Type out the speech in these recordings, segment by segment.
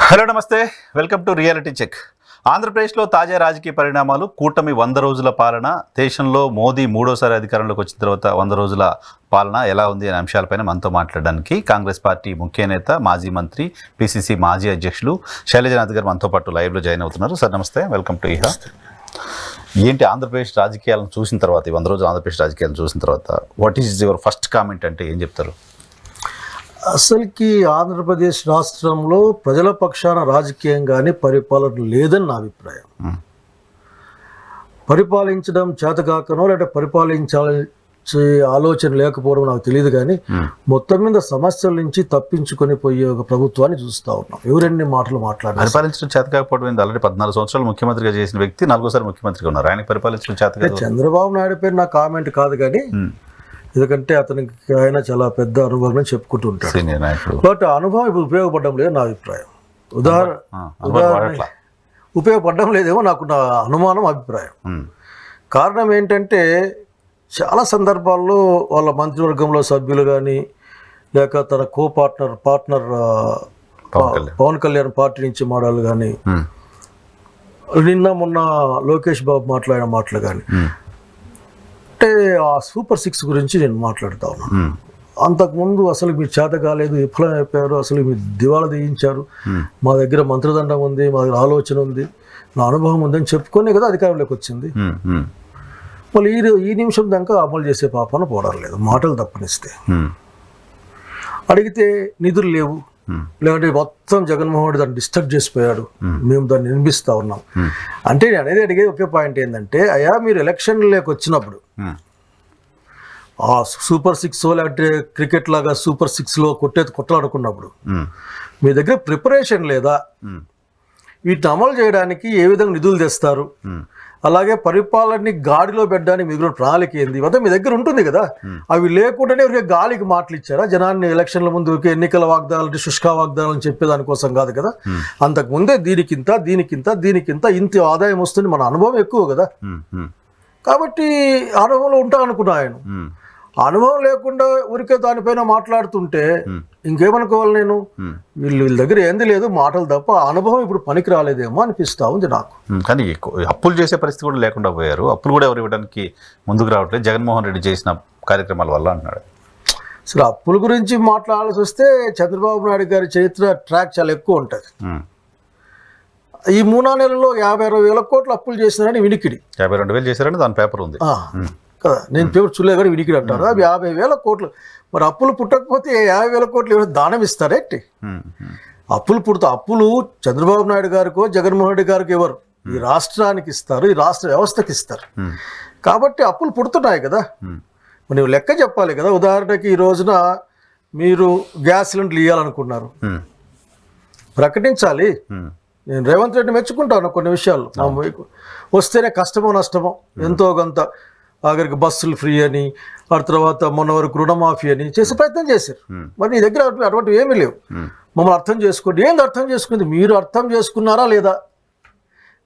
Hello నమస్తే, welcome to reality check. ఆంధ్రప్రదేశ్లో తాజా రాజకీయ పరిణామాలు, కూటమి 100 రోజుల పాలన, దేశంలో మోదీ మూడోసారి అధికారంలోకి వచ్చిన తర్వాత 100 రోజుల పాలన ఎలా ఉంది అనే అంశాలపైన మనతో మాట్లాడడానికి కాంగ్రెస్ పార్టీ ముఖ్య నేత, మాజీ మంత్రి, పిసిసి మాజీ అధ్యక్షులు శైలజనాథ్ గారు మనతో పాటు లైవ్లో జాయిన్ అవుతున్నారు. సార్ నమస్తే, వెల్కమ్ టు ఇహా. ఏంటి ఆంధ్రప్రదేశ్ రాజకీయాలను చూసిన తర్వాత, ఈ 100 రోజులు ఆంధ్రప్రదేశ్ రాజకీయాలను చూసిన తర్వాత what is your first comment అంటే ఏం చెప్తారు? అసలుకి ఆంధ్రప్రదేశ్ రాష్ట్రంలో ప్రజల పక్షాన రాజకీయం కానీ పరిపాలన లేదని నా అభిప్రాయం. పరిపాలించడం చేతకాకనో లేదా పరిపాలించాల్సే ఆలోచన లేకపోవడం నాకు తెలియదు, కానీ మొత్తం మీద సమస్యల నుంచి తప్పించుకొని పోయే ఒక ప్రభుత్వాన్ని చూస్తూ ఉన్నాం. ఎవరెన్ని మాటలు మాట్లాడారు. పరిపాలించడం చేతకాకపోవడం ఏంది? ఆల్రెడీ 14 సంవత్సరాలు ముఖ్యమంత్రిగా చేసిన వ్యక్తి 4వ ముఖ్యమంత్రిగా ఉన్నారు. ఆయన పరిపాలించడం చేతకాదు. చంద్రబాబు నాయుడు పేరు నా కామెంట్ కాదు, కానీ ఎందుకంటే అతనికి ఆయన చాలా పెద్ద అనుభవం చెప్పుకుంటూ ఉంటాడు. బట్ అనుభవం ఇప్పుడు ఉపయోగపడడం లేదు నా అభిప్రాయం. ఉదాహరణ ఉపయోగపడడం లేదేమో నాకు నా అనుమానం, అభిప్రాయం. కారణం ఏంటంటే చాలా సందర్భాల్లో వాళ్ళ మంత్రివర్గంలో సభ్యులు కానీ, లేక తన పార్ట్నర్ పవన్ కళ్యాణ్ పార్టీ నుంచి మాడాలు కానీ, నిన్న మొన్న లోకేష్ బాబు మాట్లాడిన మాటలు కానీ, అంటే ఆ సూపర్ 6 గురించి నేను మాట్లాడుతూ ఉన్నాను. అంతకుముందు అసలు మీరు చేత కాలేదు, విఫలం అయిపోయారు, అసలు మీరు దివాళా తీయించారు, మా దగ్గర మంత్రిదండం ఉంది, మా దగ్గర ఆలోచన ఉంది, నా అనుభవం ఉందని చెప్పుకొని కదా అధికారంలోకి వచ్చింది. మళ్ళీ ఈ నిమిషం దాకా అమలు చేసే పాపన పోవడం మాటలు తప్పనిస్తే. అడిగితే నిధులు లేవు, లేదంటే మొత్తం జగన్మోహన్ రెడ్డి దాన్ని డిస్టర్బ్ చేసిపోయాడు, మేము దాన్ని నిర్మిస్తూ ఉన్నాం అంటే నేను అనేది అడిగేది ఒకే పాయింట్ ఏంటంటే, అయ్యా మీరు ఎలక్షన్లోకి వచ్చినప్పుడు ఆ సూపర్ 6 లేకపోతే క్రికెట్ లాగా సూపర్ 6లో కొట్లాడుకున్నప్పుడు మీ దగ్గర ప్రిపరేషన్ లేదా? వీటిని అమలు చేయడానికి ఏ విధంగా నిధులు తెస్తారు? అలాగే పరిపాలనని గాడిలో పెట్టడానికి మీ ప్రణాళిక ఏంది? ఇవంతా మీ దగ్గర ఉంటుంది కదా. అవి లేకుండానే ఊరికే గాలికి మాటలు ఇచ్చారా జనాన్ని? ఎలక్షన్ల ముందు ఊరికే ఎన్నికల వాగ్దానాలు, శుష్క వాగ్దానాలు చెప్పేదానికోసం కాదు కదా. అంతకుముందే దీనికింత ఇంత ఆదాయం వస్తుంది, మన అనుభవం ఎక్కువ కదా. కాబట్టి అనుభవంలో ఉంటా అనుకున్నా ఆయన. అనుభవం లేకుండా ఊరికే దానిపైన మాట్లాడుతుంటే ఇంకేమనుకోవాలి నేను? వీళ్ళ దగ్గర ఏంది లేదు, మాటలు తప్ప. అనుభవం ఇప్పుడు పనికి రాలేదేమో అనిపిస్తా ఉంది నాకు. కానీ అప్పులు చేసే పరిస్థితి కూడా లేకుండా పోయారు. అప్పులు కూడా ఎవరు ఇవ్వడానికి ముందుకు రావట్లేదు, జగన్మోహన్ రెడ్డి చేసిన కార్యక్రమాల వల్ల అంటున్నాడు. అసలు అప్పుల గురించి మాట్లాడాల్సి వస్తే చంద్రబాబు నాయుడు గారి చరిత్ర ట్రాక్ చాలా ఎక్కువ ఉంటుంది. ఈ 3 నెలల్లో 50-60 వేల కోట్లు అప్పులు చేసినారని వినికిడి. 52,000 చేశారని దాని పేపర్ ఉంది కదా. నేను పేపర్ చూడలే కానీ వినికిడి అంటారు. అవి 50,000 కోట్లు. మరి అప్పులు పుట్టకపోతే 50,000 కోట్లు ఎవరు దానం ఇస్తారేంటి? అప్పులు చంద్రబాబు నాయుడు గారికో జగన్మోహన్ రెడ్డి గారికి ఎవరు? ఈ రాష్ట్రానికి ఇస్తారు, ఈ రాష్ట్ర వ్యవస్థకి ఇస్తారు. కాబట్టి అప్పులు పుడుతున్నాయి కదా. మరి నువ్వు లెక్క చెప్పాలి కదా. ఉదాహరణకి ఈ రోజున మీరు గ్యాస్ సిలిండర్లు ఇవ్వాలనుకున్నారు, ప్రకటించాలి. నేను రేవంత్ రెడ్డి మెచ్చుకుంటాను కొన్ని విషయాలు. వస్తేనే కష్టమో నష్టమో ఎంతో కొంత ఆఖరికి బస్సులు ఫ్రీ అని, ఆ తర్వాత మొన్న వరకు రుణమాఫీ అని చేసే ప్రయత్నం చేశారు. మరి నీ దగ్గర అటువంటివి ఏమీ లేవు. మమ్మల్ని అర్థం చేసుకోండి. ఏంది అర్థం చేసుకుంది? మీరు అర్థం చేసుకున్నారా లేదా?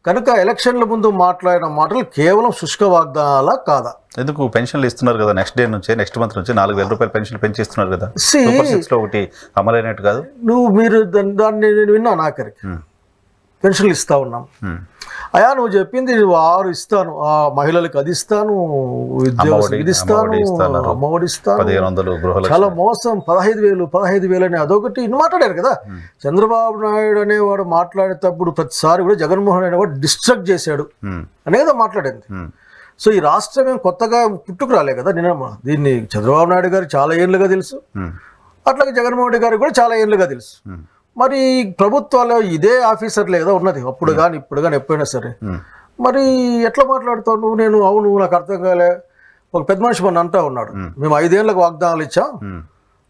కనుక ఎలక్షన్ల ముందు మాట్లాడిన మాటలు కేవలం శుష్క వాగ్దానాలా కాదా? ఎందుకు పెన్షన్లు ఇస్తున్నారు కదా, నెక్స్ట్ మంత్ నుంచి 4,000 రూపాయలు పెన్షన్లు పెంచిస్తున్నారు కదా. ఒకటి అమలైనట్టు కాదు. మీరు దాన్ని నేను విన్నాను. ఆఖరికి పెన్షన్లు ఇస్తా ఉన్నాం. అయా నువ్వు చెప్పింది 6 ఇస్తాను, ఆ మహిళలకు అది ఇస్తాను, ఇది ఇస్తాను, అమ్మఒడి ఇస్తాను, 1,500 చాలా మోసం, 15,000 అని అదొకటి మాట్లాడారు కదా. చంద్రబాబు నాయుడు అనేవాడు మాట్లాడేటప్పుడు ప్రతిసారి కూడా జగన్మోహన్ అనేవాడు డిస్ట్రాక్ట్ చేశాడు అనేది మాట్లాడింది. సో ఈ రాష్ట్రం ఏం కొత్తగా పుట్టుకురాలే కదా. దీన్ని చంద్రబాబు నాయుడు గారు చాలా ఏళ్ళుగా తెలుసు, అట్లాగే జగన్మోహన్ రెడ్డి గారికి కూడా చాలా ఏళ్ళుగా తెలుసు. మరి ప్రభుత్వాలు ఇదే ఆఫీసర్లే కదా ఉన్నది, అప్పుడు కానీ ఇప్పుడు కానీ ఎప్పుడైనా సరే. మరి ఎట్లా మాట్లాడుతావు నువ్వు? నేను అవును నాకు అర్థం కాలే. ఒక పెద్ద మనిషి మన అంటా ఉన్నాడు, మేము 5 ఏళ్ళకు వాగ్దానాలు ఇచ్చాం,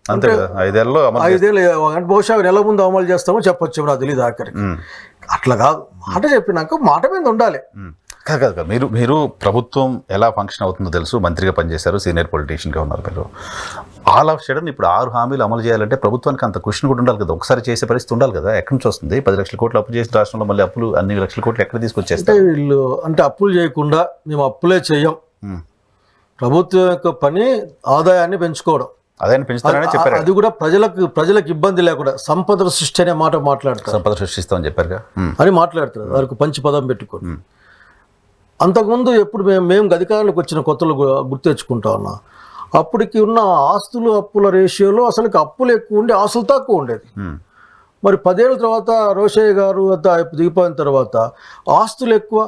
5 ఏళ్ళు అంటే బహుశా నెల ముందు అమలు చేస్తామో చెప్పొచ్చు, నాకు తెలియదు. ఆఖరికి అట్లా కాదు, మాట చెప్పినాక మాట మీద ఉండాలి. కాదు మీరు ప్రభుత్వం ఎలా ఫంక్షన్ అవుతుందో తెలుసు, మంత్రిగా పనిచేశారు, సీనియర్ పొలిటీషియన్గా ఉన్నారు మీరు. ఆల్ ఆఫ్ సడన్ ఇప్పుడు 6 హామీలు అమలు చేయాలంటే ప్రభుత్వానికి అంత క్వశ్చన్ కూడా ఉండాలి కదా. ఒకసారి చేసే పరిస్థితి ఉండాలి కదా. ఎక్కడి నుంచి వస్తుంది? 10 లక్షల కోట్లు అప్పు చేసిన రాష్ట్రంలో మళ్ళీ అప్పులు అన్ని లక్షల కోట్లు ఎక్కడ తీసుకొచ్చేస్తారు? వీళ్ళు అంటే అప్పులు చేయకుండా మేము అప్పులే చెయ్యం. ప్రభుత్వం యొక్క పని ఆదాయాన్ని పెంచుకోవడం. అదే పెంచుతారని చెప్పారు. అది కూడా ప్రజలకు ఇబ్బంది లేకుండా సంపద సృష్టి అనే మాట మాట్లాడతారు, సంపద సృష్టిస్తామని చెప్పారుగా అని మాట్లాడతారు. వారికి పంచి పదం పెట్టుకొని. అంతకుముందు ఎప్పుడు మేము అధికారంలోకి వచ్చిన కొత్తలు గుర్తెచ్చుకుంటా ఉన్నా, అప్పటికి ఉన్న ఆస్తులు అప్పుల రేషియోలో అసలు అప్పులు ఎక్కువ ఉండి ఆస్తులు తక్కువ ఉండేది. మరి 10 ఏళ్ళ తర్వాత రోషయ్య గారు దిగిపోయిన తర్వాత ఆస్తులు ఎక్కువ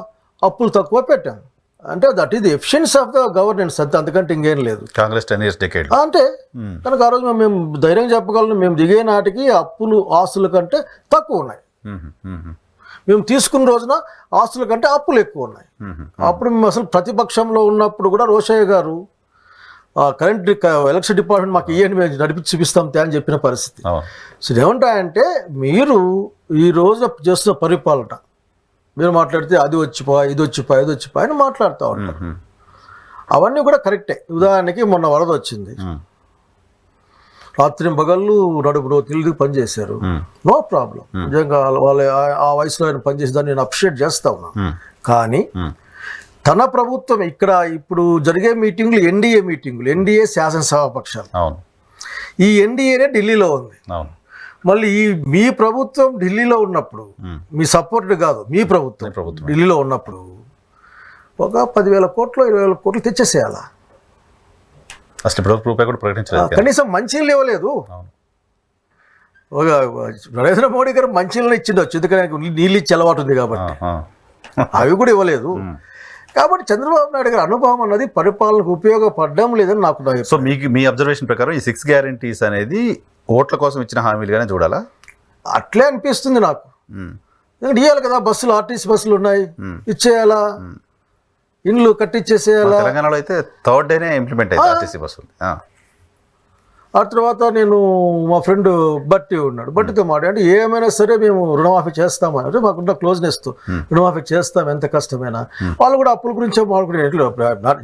అప్పులు తక్కువ పెట్టాం. అంటే that is the efficiency of the governance, అంతే, అంతకంటే ఇంకేం లేదు. కాంగ్రెస్ 10 years decade అంటే కనుక ఆ రోజు మేము ధైర్యంగా చెప్పగలం, మేము దిగే నాటికి అప్పులు ఆస్తుల కంటే తక్కువ ఉన్నాయి. మేము తీసుకున్న రోజున ఆస్తుల కంటే అప్పులు ఎక్కువ ఉన్నాయి. అప్పుడు మేము అసలు ప్రతిపక్షంలో ఉన్నప్పుడు కూడా రోషయ్య గారు కరెంట్ ఎలక్షన్ డిపార్ట్మెంట్ మాకు ఇయ్యండి, మేము నడిపించి చూపిస్తాం అని చెప్పిన పరిస్థితి. సో ఏమంటాయంటే, మీరు ఈ రోజున చేస్తున్న పరిపాలన మీరు మాట్లాడితే అది వచ్చిపోయి ఇది వచ్చిపోయి అని మాట్లాడుతూ ఉంటారు. అవన్నీ కూడా కరెక్టే. ఉదాహరణకి మొన్న వరద వచ్చింది, రాత్రి పగళ్ళు నడుపు తిరిగి పనిచేశారు, నో ప్రాబ్లం. నిజంగా వాళ్ళ ఆ వయసులో ఆయన పనిచేసి దాన్ని నేను అప్రిషియేట్ చేస్తా ఉన్నాను. కానీ తన ప్రభుత్వం ఇక్కడ ఇప్పుడు జరిగే మీటింగ్లు ఎన్డీఏ శాసనసభ పక్షాలు, ఈ ఎన్డీఏనే ఢిల్లీలో ఉంది. మళ్ళీ మీ ప్రభుత్వం ఢిల్లీలో ఉన్నప్పుడు, మీ సపోర్ట్ కాదు, మీ ప్రభుత్వం ఢిల్లీలో ఉన్నప్పుడు ఒక 10,000 కోట్లు 20,000 కోట్లు తెచ్చేసేయాలా? కనీసం మంచినీళ్ళు ఇవ్వలేదు. నరేంద్ర మోడీ గారు మంచినీళ్ళు ఇచ్చిండొచ్చు, ఎందుకంటే నీళ్ళు ఇచ్చి అలవాటు ఉంది కాబట్టి. అవి కూడా ఇవ్వలేదు. కాబట్టి చంద్రబాబు నాయుడు గారి అనుభవం అన్నది పరిపాలనకు ఉపయోగపడడం లేదని నాకు. సో మీ అబ్జర్వేషన్ ప్రకారం ఈ 6 guarantees అనేది ఓట్ల కోసం ఇచ్చిన హామీలుగానే చూడాలా? అట్లే అనిపిస్తుంది నాకు. ఇవ్వాలి కదా, బస్సులు ఆర్టీసీ బస్సులు ఉన్నాయి, ఇచ్చేయాలా, ఇండ్లు కట్టించేసేయాలా. తెలంగాణలో అయితే 3rd day ఇంప్లిమెంట్ అయ్యింది ఆర్టీసీ బస్సులు. ఆ తర్వాత నేను మా ఫ్రెండ్ బట్టి ఉన్నాడు, బట్టితో మాట్లాడి ఏమైనా సరే మేము రుణమాఫీ చేస్తామని, అంటే మాకున్న క్లోజ్నెస్తో రుణమాఫీ చేస్తాం ఎంత కష్టమైనా. వాళ్ళు కూడా అప్పుల గురించే మాట్లాడుకునే,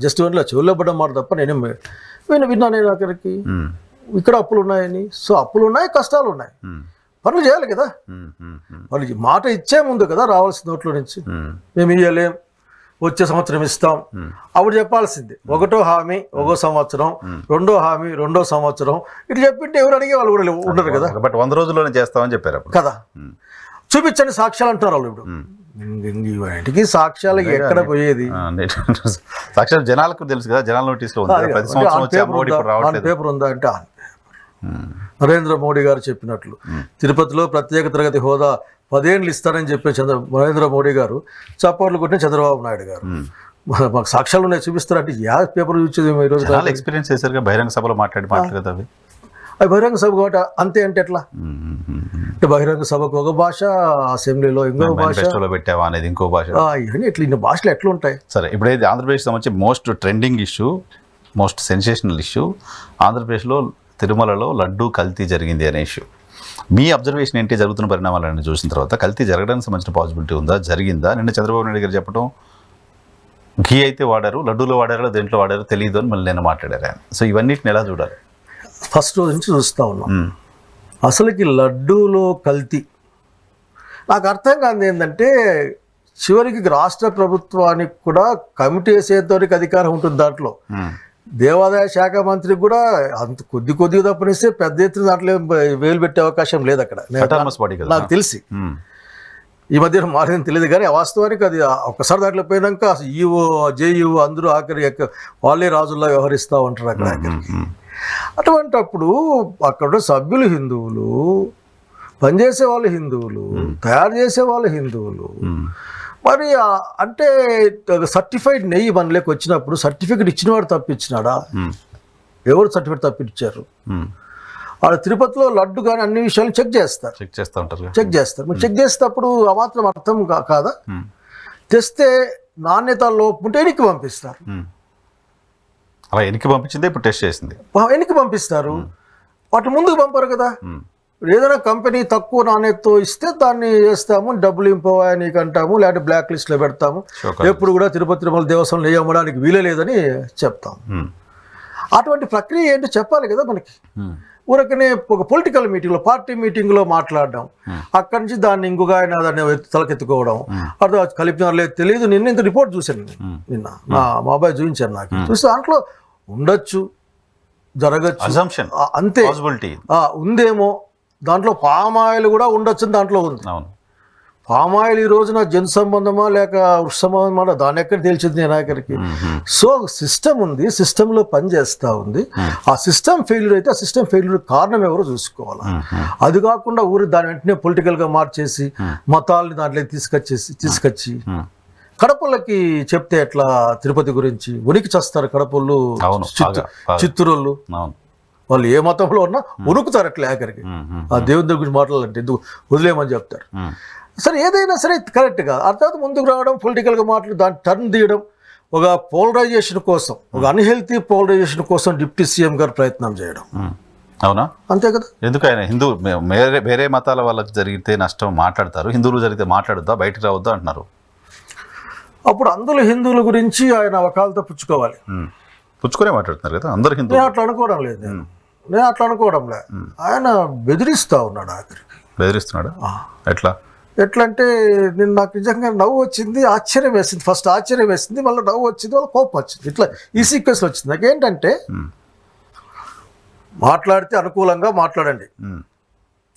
జస్ట్ ఓన్లీ చెవుల్లో పడ్డం మాట తప్ప నేనేం విన్నా నేను అక్కడికి ఇక్కడ అప్పులు ఉన్నాయని. సో అప్పులు ఉన్నాయి, కష్టాలు ఉన్నాయి, పనులు చేయాలి కదా. వాళ్ళు మాట ఇచ్చే ముందు కదా రావాల్సిన నోట్లో నుంచి, మేము ఇవ్వలేం, వచ్చే సంవత్సరం ఇస్తాం అప్పుడు చెప్పాల్సింది. 1వ హామీ 1వ సంవత్సరం, 2వ హామీ 2వ సంవత్సరం, ఇట్లా చెప్పింటే ఎవరు అడిగే వాళ్ళు కూడా ఉండరు కదా. బట్ 100 రోజుల్లోనే చేస్తామని చెప్పారు కదా. చూపించండి సాక్ష్యాలు అంటారు వాళ్ళు. ఇప్పుడు ఇంటికి సాక్ష్యాలు ఎక్కడ పోయేది? సాక్ష్యాలు జనాలకు తెలుసు కదా, జనాల నోటీస్లో పేపర్ ఉందా అంటే నరేంద్ర మోడీ గారు చెప్పినట్లు తిరుపతిలో ప్రత్యేక తరగతి హోదా 10 ఏళ్ళు ఇస్తారని చెప్పే నరేంద్ర మోడీ గారు చప్పట్లు కొట్టిన చంద్రబాబు నాయుడు గారు మాకు సాక్ష్యాలు ఉన్నాయి చూపిస్తారంటే పేపర్ చూసేది ఈరోజు ఎక్స్పీరియన్స్ చేశారు బహిరంగ సభలో మాట్లాడి కదా. అవి బహిరంగ సభ కాబట్టి అంతే అంటే ఎట్లా? అంటే బహిరంగ సభకు ఒక భాష, అసెంబ్లీలో ఇంకో భాష, పెట్టావా అనేది ఇంకో భాష, ఇవన్నీ ఎట్లా ఇన్ని భాషలు ఎట్లా ఉంటాయి? సరే, ఇప్పుడు ఆంధ్రప్రదేశ్ సంబంధించి most trending issue, most sensational issue, ఆంధ్రప్రదేశ్లో తిరుమలలో లడ్డూ కల్తీ జరిగింది అనే ఇష్యూ. మీ అబ్జర్వేషన్ ఏంటి? జరుగుతున్న పరిణామాలను చూసిన తర్వాత కల్తీ జరగడానికి సంబంధించిన పాసిబిలిటీ ఉందా, జరిగిందా? నిన్న చంద్రబాబు నాయుడు గారు చెప్పడం ఘీ అయితే వాడారు, లడ్డూలో వాడారో దేంట్లో వాడారో తెలియదు అని మళ్ళీ నేను మాట్లాడారు ఆయన. సో ఇవన్నిటిని ఎలా చూడాలి? ఫస్ట్ రోజు నుంచి చూస్తూ ఉన్నాం. అసలుకి లడ్డూలో కల్తీ నాకు అర్థం కాదు ఏంటంటే, చివరికి రాష్ట్ర ప్రభుత్వానికి కూడా కమిటీ వేసేంతవరకు అధికారం ఉంటుంది దాంట్లో. దేవాదాయ శాఖ మంత్రికి కూడా అంత కొద్దిగా తప్పనిస్తే పెద్ద ఎత్తున దాంట్లో వేలు పెట్టే అవకాశం లేదు అక్కడ నాకు తెలిసి. ఈ మధ్య మారేదని తెలియదు కానీ వాస్తవానికి అది ఒక్కసారి దాంట్లో పోయినాక ఈఓ జేఈఓ అందరూ ఆఖరి వాళ్ళే రాజుల్లో వ్యవహరిస్తూ ఉంటారు అక్కడ ఆఖరికి. అటువంటప్పుడు అక్కడ సభ్యులు హిందువులు, పనిచేసే వాళ్ళు హిందువులు, తయారు చేసే వాళ్ళు హిందువులు. మరి అంటే సర్టిఫైడ్ నెయ్యి మనలోకి వచ్చినప్పుడు సర్టిఫికెట్ ఇచ్చినవాడు తప్పించినాడా? ఎవరు సర్టిఫికెట్ తప్పించారు? వాళ్ళు తిరుపతిలో లడ్డు కానీ అన్ని విషయాలు చెక్ చేస్తారు. చెక్ చేస్తారు. చెక్ చేసేటప్పుడు ఆ మాత్రం అర్థం కాదా? తెస్తే నాణ్యత లోపం ఉంటే వెనక్కి పంపిస్తారు. అలా వెనక్కి పంపించింది ఇప్పుడు టెస్ట్ చేసింది, వెనక్కి పంపిస్తారు. వాటి ముందుకు పంపరు కదా. ఏదైనా కంపెనీ తక్కువ నాణ్యతతో ఇస్తే దాన్ని వేస్తాము, డబ్బులు ఇంపోవా నీకు అంటాము, లేదంటే బ్లాక్ లిస్ట్లో పెడతాము. ఎప్పుడు కూడా తిరుపతి తిరుమల దేవస్థానంలో ఏ అమ్మడానికి వీలే లేదని చెప్తాం. అటువంటి ప్రక్రియ ఏంటో చెప్పాలి కదా మనకి. ఊరకనే ఒక పొలిటికల్ మీటింగ్లో, పార్టీ మీటింగ్లో మాట్లాడడం, అక్కడి నుంచి దాన్ని ఇంకొక ఆయన దాన్ని తలకెత్తుకోవడం, అర్థం కలిపినారు లేదు తెలియదు. నిన్న ఇంత రిపోర్ట్ చూశాను, నిన్న మా అబ్బాయి చూపించారు నాకు. చూస్తే దాంట్లో ఉండొచ్చు, జరగచ్చు, అజంప్షన్, అంతే, పాసిబిలిటీ ఉందేమో. దాంట్లో పామాయిల్ కూడా ఉండొచ్చు, దాంట్లో ఉంది. అవును. పామాయిల్ ఈ రోజున జన్ సంబంధమా లేక వృక్ష సంబంధమా దాన్ని ఎక్కడ తెలిసింది నేను ఆఖరికి. సో సిస్టమ్ ఉంది, సిస్టంలో పని చేస్తూ ఉంది. ఆ సిస్టమ్ ఫెయిల్యూర్ అయితే ఆ సిస్టమ్ ఫెయిల్యూర్ కారణం ఎవరో చూసుకోవాలి. అది కాకుండా దాని వెంటనే పొలిటికల్గా మార్చేసి మతాలని దాంట్లో తీసుకొచ్చి కడపలకి చెప్తే ఎట్లా తిరుపతి గురించి ఉనికి చేస్తారు కడపళ్ళు, చిత్తూరుళ్ళు. వాళ్ళు ఏ మతంలో ఉన్నా ఉనుకుతారు అట్లా ఆఖరికి. ఆ దేవుని దగ్గర గురించి మాట్లాడాలంటే ఎందుకు వదిలేయమని చెప్తారు. సరే ఏదైనా సరే కరెక్ట్గా అర్థాత్ ముందుకు రావడం, పొలిటికల్గా మాట్లాడి దాన్ని టర్న్ తీయడం, ఒక పోలరైజేషన్ కోసం, ఒక అన్హెల్తీ పోలరైజేషన్ కోసం డిప్యూటీ సీఎం గారు ప్రయత్నం చేయడం. అవునా? అంతే కదా. ఎందుకు ఆయన హిందూ వేరే మతాల వాళ్ళకి జరిగితే నష్టం మాట్లాడతారు, హిందువులు జరిగితే మాట్లాడొద్దా, బయటకు రావద్దా అంటున్నారు. అప్పుడు అందులో హిందువుల గురించి ఆయన వకాలతో పుచ్చుకోవాలి. పుచ్చుకునే మాట్లాడుతున్నారు కదా అందరు హిందువులు. నేను అట్లా అనుకోవడం లేదు, నేను అట్లా అనుకోవడం లేదు. ఆయన బెదిరిస్తూ ఉన్నాడు ఆఖరికి. బెదిరిస్తున్నాడు ఎట్లా అంటే నాకు నిజంగా నవ్వు వచ్చింది, ఆశ్చర్యం వేసింది. ఫస్ట్ ఆశ్చర్యం వేసింది, మళ్ళీ నవ్వు వచ్చింది, వాళ్ళ కోపం వచ్చింది. ఇట్లా ఈ సీక్వెన్స్ వచ్చింది. నాకేంటంటే మాట్లాడితే అనుకూలంగా మాట్లాడండి.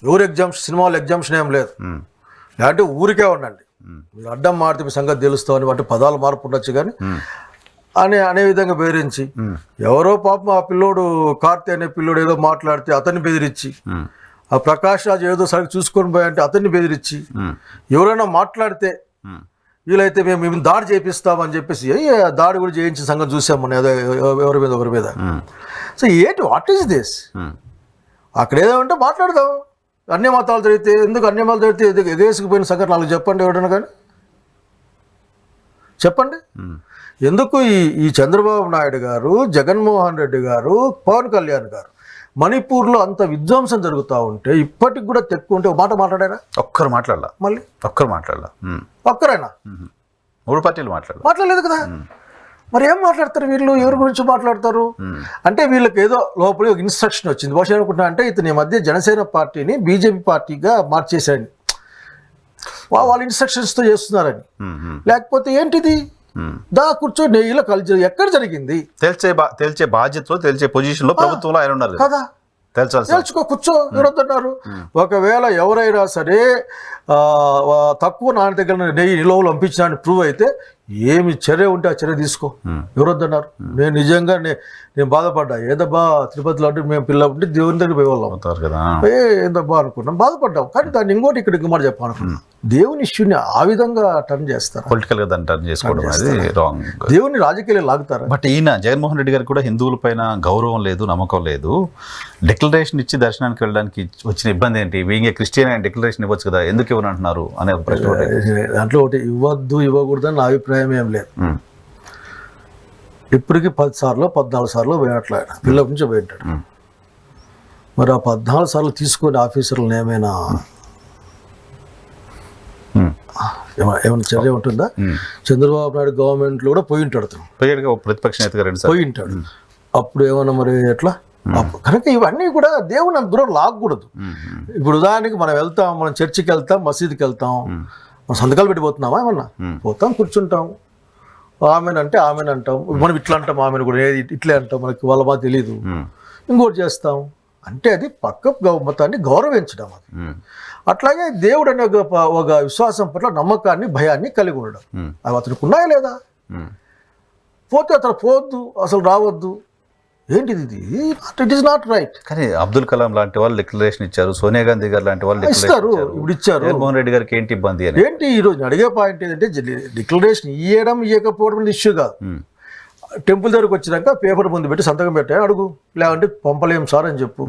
ఎవరు ఎగ్జామ్స్, సినిమాలు ఎగ్జామ్షన్ ఏం లేదు. లేదంటే ఊరికే ఉండండి. మీరు అడ్డం మాడితే మీ సంగతి తెలుస్తామని అంటే పదాలు మార్పు ఉండొచ్చు కానీ అనే విధంగా బెదిరించి, ఎవరో పాపం ఆ పిల్లోడు కార్తీ అనే పిల్లోడు ఏదో మాట్లాడితే అతన్ని బెదిరించి, ఆ ప్రకాష్ రాజు ఏదో సరిగ్గా చూసుకొని పోయంటే అతన్ని బెదిరించి, ఎవరైనా మాట్లాడితే వీలైతే మేము దాడి చేపిస్తామని చెప్పేసి దాడి కూడా చేయించిన సంగతి చూసామని ఏదో ఒకరి మీద. సో ఏంటి, వాట్ ఈస్ దిస్? అక్కడ ఏదో ఉంటే మాట్లాడదాం. అన్ని మతాలు జరిగితే ఎందుకు, అన్ని మతాలు జరిగితే ఎగేసుకుపోయిన సంగతి నాకు చెప్పండి, ఎవడన్నా కానీ చెప్పండి. ఎందుకు ఈ చంద్రబాబు నాయుడు గారు, జగన్మోహన్ రెడ్డి గారు, పవన్ కళ్యాణ్ గారు మణిపూర్లో అంత విధ్వంసం జరుగుతూ ఉంటే ఇప్పటికి కూడా తెక్కుంటే ఒక మాట మాట్లాడారా? ఒక్కరు మాట్లాడాల, మళ్ళీ ఒక్కరు మాట్లాడాల, ఒక్కరైనా 3 పార్టీలు మాట్లాడలేదు కదా. మరి ఏం మాట్లాడతారు వీళ్ళు, ఎవరి గురించి మాట్లాడతారు? అంటే వీళ్ళకి ఏదో లోపలి ఒక ఇన్స్ట్రక్షన్ వచ్చింది. బహుశా అనుకుంటున్నా అంటే ఇతని మధ్య జనసేన పార్టీని బీజేపీ పార్టీగా మార్చేశాడు, వాళ్ళ ఇన్స్ట్రక్షన్స్తో చేస్తున్నారని. లేకపోతే ఏంటిది, దా కూర్చొని ఇలా కల్చర్ ఎక్కడ జరిగింది తేల్చే బాధ్యతలో, తేల్చే పొజిషన్లో ప్రభుత్వంలో ఆయన ఉన్నారు కదా. తెలుసుకో, కూర్చో, ఎవరొద్దన్నారు. ఒకవేళ ఎవరైనా సరే తక్కువ నాన్న దగ్గర నెయ్యి నిలవలు పంపించినా ప్రూవ్ అయితే ఏమి చర్య ఉంటే ఆ చర్య తీసుకో, ఎవరొద్దన్నారు. నేను నిజంగా నేను బాధపడ్డా. ఏదబ్బా తిరుపతిలో అంటే మేము పిల్ల ఉంటే దేవుని దగ్గర పోయేవాళ్ళం కదా, ఏందబ్బా అనుకున్నాం, బాధపడ్డాం. కానీ దాన్ని ఇంకోటి ఇక్కడ ఇంకోటి చెప్పాలనుకున్నాం. దేవుని ఇష్యూని ఆ విధంగా టర్న్ చేస్తారు, పొలిటికల్ గా దాన్ని టర్న్ చేసుకోవడం రాంగ్. దేవుని రాజకీయాలు లాగుతారు. బట్ ఈయన జగన్మోహన్ రెడ్డి గారికి కూడా హిందువుల పైన గౌరవం లేదు, నమ్మకం లేదు. డిక్లరేషన్ ఇచ్చి దర్శనానికి వెళ్ళడానికి వచ్చిన ఇబ్బంది ఏంటి? బీయింగ్ ఏ క్రిస్టియన్ ఆయన డిక్లరేషన్ ఇవ్వచ్చు కదా, ఎందుకు ఇవ్వని అంటున్నారు అనే ఒక ప్రశ్న. దాంట్లో ఒకటి ఇవ్వద్దు, ఇవ్వకూడదని నా అభిప్రాయం ఏం లేదు. ఇప్పటికి 10 సార్లు 14 సార్లు పోయినట్లు ఆయన పిల్లల నుంచి పోయింటాడు. మరి ఆ 14 సార్లు తీసుకొని ఆఫీసర్లను ఏమైనా చర్య ఉంటుందా? చంద్రబాబు నాయుడు గవర్నమెంట్లో కూడా పోయి ఉంటాడు, ప్రతిపక్ష నేతగా పోయి ఉంటాడు. అప్పుడు ఏమన్నా మరి ఎట్లా? కనుక ఇవన్నీ కూడా దేవుని అంత దూరం లాగకూడదు. ఇప్పుడు ఉదాహరణకి మనం వెళ్తాం, మనం చర్చికి వెళ్తాం, మసీదుకి వెళ్తాం, మనం సంతకాలు పెట్టిపోతున్నామా? ఏమన్నా పోతాం, కూర్చుంటాం, ఆమెనంటే ఆమెను అంటాం, మనం ఇట్లా అంటాం, ఆమెను కూడా ఇట్లే అంటాం, మనకి వాళ్ళ బాగా తెలియదు, ఇంకోటి చేస్తాం. అంటే అది పక్క మతాన్ని గౌరవించడం. అది అట్లాగే దేవుడు అనే ఒక విశ్వాసం పట్ల నమ్మకాన్ని, భయాన్ని కలిగి ఉండడం. అవి అతనికి ఉన్నాయా లేదా? పోతే అతను పోవద్దు, అసలు రావద్దు. ఏంటిది ఇది? It is not right. కానీ అబ్దుల్ కలాం లాంటి వాళ్ళు డిక్లరేషన్ ఇచ్చారు, సోనియా గాంధీ గారు లాంటి వాళ్ళు ఇస్తారు, ఇప్పుడు ఇచ్చారు. జగన్మోహన్ రెడ్డి గారికి ఏంటి ఇబ్బంది అని ఏంటి ఈరోజు అడిగే పాయింట్ ఏంటంటే, డిక్లరేషన్ ఇవ్వడం ఇవ్వకపోవడం ఇష్యూ కాదు. టెంపుల్ దగ్గరకు వచ్చినాక పేపర్ ముందు పెట్టి సంతకం పెట్టాను అడుగు, లేదంటే పంపలేం సార్ అని చెప్పు.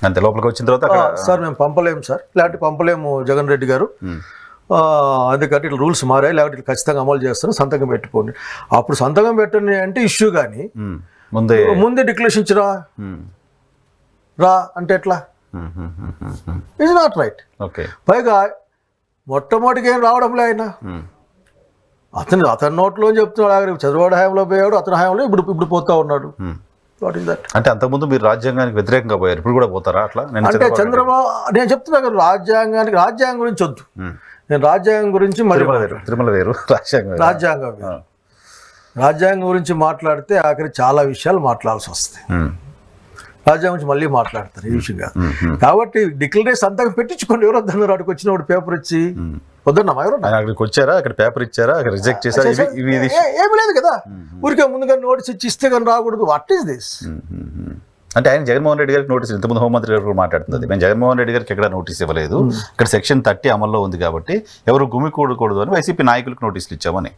అంతే, లోపలికి వచ్చిన తర్వాత సార్ మేము పంపలేం సార్, లేదంటే పంపలేము జగన్ రెడ్డి గారు, అందుకంటే ఇట్లా రూల్స్ మారాయి, లేకపోతే ఇట్లా ఖచ్చితంగా అమలు చేస్తాను, సంతకం పెట్టుకోండి. అప్పుడు సంతకం పెట్టండి అంటే ఇష్యూ, కానీ ముందే డిక్లరేషన్ ఇచ్చిరా రా అంటే ఎట్లా? It's not right. పైగా మొట్టమొదటికి ఏం రావడంలే ఆయన, అతని నోట్లో చెప్తున్నాడు. చంద్రబాబు హయాంలో పోయాడు, అతని హయాంలో ఇప్పుడు పోతా ఉన్నాడు. What is that? అంటే అంతకుముందు మీరు రాజ్యాంగానికి వ్యతిరేకంగా పోయారు, ఇప్పుడు కూడా పోతారా అట్లా? అంటే చంద్రబాబు, నేను చెప్తున్నా కదా, రాజ్యాంగం గురించి వద్దు. నేను రాజ్యాంగం గురించి తిరుమల వేరు, రాజ్యాంగం. రాజ్యాంగం గురించి మాట్లాడితే ఆఖరి చాలా విషయాలు మాట్లాడాల్సి వస్తాయి. రాజ్యాంగం గురించి మళ్ళీ మాట్లాడతారు ఈ విషయంగా. కాబట్టి డిక్లరేషన్ అంతా పెట్టించుకోండి. ఎవరు వద్దన్నారు? వాడికి వచ్చినప్పుడు పేపర్ ఇచ్చి వద్దన్నా ఎవరు అక్కడికి వచ్చారా, అక్కడ పేపర్ ఇచ్చారా, అక్కడ రిజెక్ట్ చేశారా? ఏమి లేదు కదా, ఊరికే ముందుగా నోటీస్ ఇచ్చి ఇస్తే కానీ రాకూడదు. What is this? అంటే ఆయన జగన్మోహన్ రెడ్డి గారికి నోటీస్, ఇంతకుముందు హోంమంత్రి గారు కూడా మాట్లాడుతుంది, మేము జగన్మోహన్ రెడ్డి గారికి ఎక్కడ నోటీస్ ఇవ్వలేదు, ఇక్కడ సెక్షన్ 30 అమల్లో ఉంది కాబట్టి ఎవరు గుమికూడకూడదు అని వైసీపీ నాయకులకు నోటీసులు ఇచ్చామని.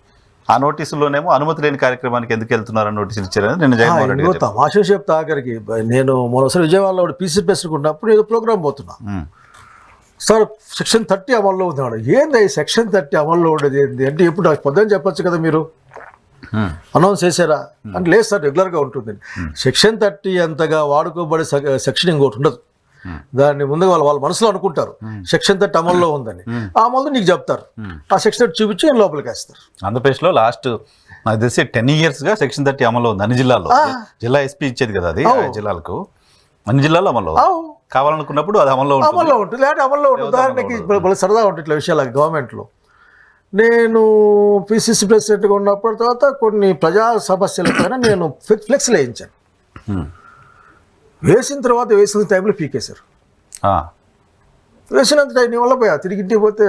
ఆ నోటీసుల్లోనేమో అనుమతి లేని కార్యక్రమానికి ఎందుకు వెళ్తున్నారని నోటీసులు ఇచ్చారని నేను జగన్మోహన్ రెడ్డి గారు తమాషా చెప్తా. ఆఖరికి నేను మొన్నసారి విజయవాడలో పీసీ ప్రెసిడెంట్ ఉన్నప్పుడు ఏదో ప్రోగ్రామ్ పోతున్నా, సార్ సెక్షన్ 30 అమల్లో ఉన్నాడు. ఏంది ఈ సెక్షన్ 30 అమల్లో ఉండేది ఏంది అంటే, ఎప్పుడు నాకు పొద్దున్న చెప్పొచ్చు కదా, మీరు అనౌన్స్ చేశారా అంటే, లేదు సార్ రెగ్యులర్గా ఉంటుంది. సెక్షన్ 30 అంతగా వాడుకోబడే సెక్షన్ ఇంకోటి ఉండదు. దాన్ని ముందుగా వాళ్ళ మనసులో అనుకుంటారు సెక్షన్ 30 అమల్లో ఉందని. ఆ అమలు నీకు చెప్తారు, ఆ సెక్షన్ 30 చూపించి లోపలికి వేస్తారు. ఆంధ్రప్రదేశ్లో లాస్ట్ నాకు తెలిసి 10 years గా సెక్షన్ 30 అమల్లో ఉంది అన్ని జిల్లాల్లో. జిల్లా ఎస్పీ ఇచ్చేది కదా అది జిల్లాలకు, అన్ని జిల్లాల్లో అమల్లో కావాలనుకున్నప్పుడు అది అమల్లో ఉంటుంది. లేకపోతే అమల్లో ఉంటుంది. ఉదాహరణకి సరదా ఉంటుంది ఇట్లా విషయాలు. గవర్నమెంట్లో నేను పిసిసి ప్రెసిడెంట్గా ఉన్నప్పుడు తర్వాత కొన్ని ప్రజా సమస్యలపైన నేను ఫ్లెక్స్లు వేయించాను. వేసిన తర్వాత వేసిన టైంలో పీకేశారు. వేసినంత టైం నీ వల్ల పోయా తిరిగి ఇంటికి పోతే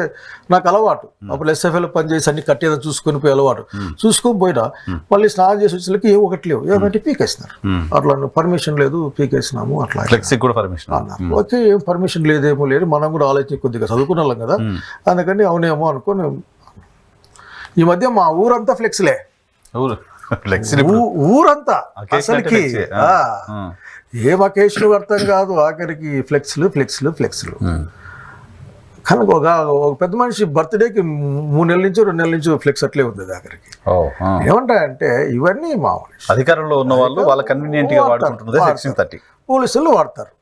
నాకు అలవాటు. అప్పుడు ఎస్ఎఫ్ఐలో పనిచేసి అన్ని కట్టేదని చూసుకొని పోయి అలవాటు. చూసుకొని పోయినా మళ్ళీ స్నానం చేసి వచ్చేసరికి ఏం ఒకటి లేవు, ఏమంటే పీకేస్తున్నారు. అట్లా పర్మిషన్ లేదు పీకేసినాము అట్లా అన్నారు. ఓకే, ఏం పర్మిషన్ లేదేమో లేదు, మనం కూడా ఆలోచించి కొద్దిగా చదువుకున్న వాళ్ళం కదా, అందుకని అవునేమో అనుకోని ఈ మధ్య మా ఊరంతా ఫ్లెక్స్లే. ఊరంతా అసలుకి ఏం అకేషన్ అర్థం కాదు. ఆఖరికి ఫ్లెక్స్లు. కనుక ఒక పెద్ద మనిషి బర్త్డేకి 3 నెలల నుంచి 2 నెలల నుంచి ఫ్లెక్స్ అట్లే ఉంది ఆఖరికి. ఏమంటాయంటే ఇవన్నీ మా అధికారంలో ఉన్న వాళ్ళు వాళ్ళ కన్వీనియంట్ గా వాడుకుంటున్నది సెక్షన్ 30. పోలీసులు వాడతారు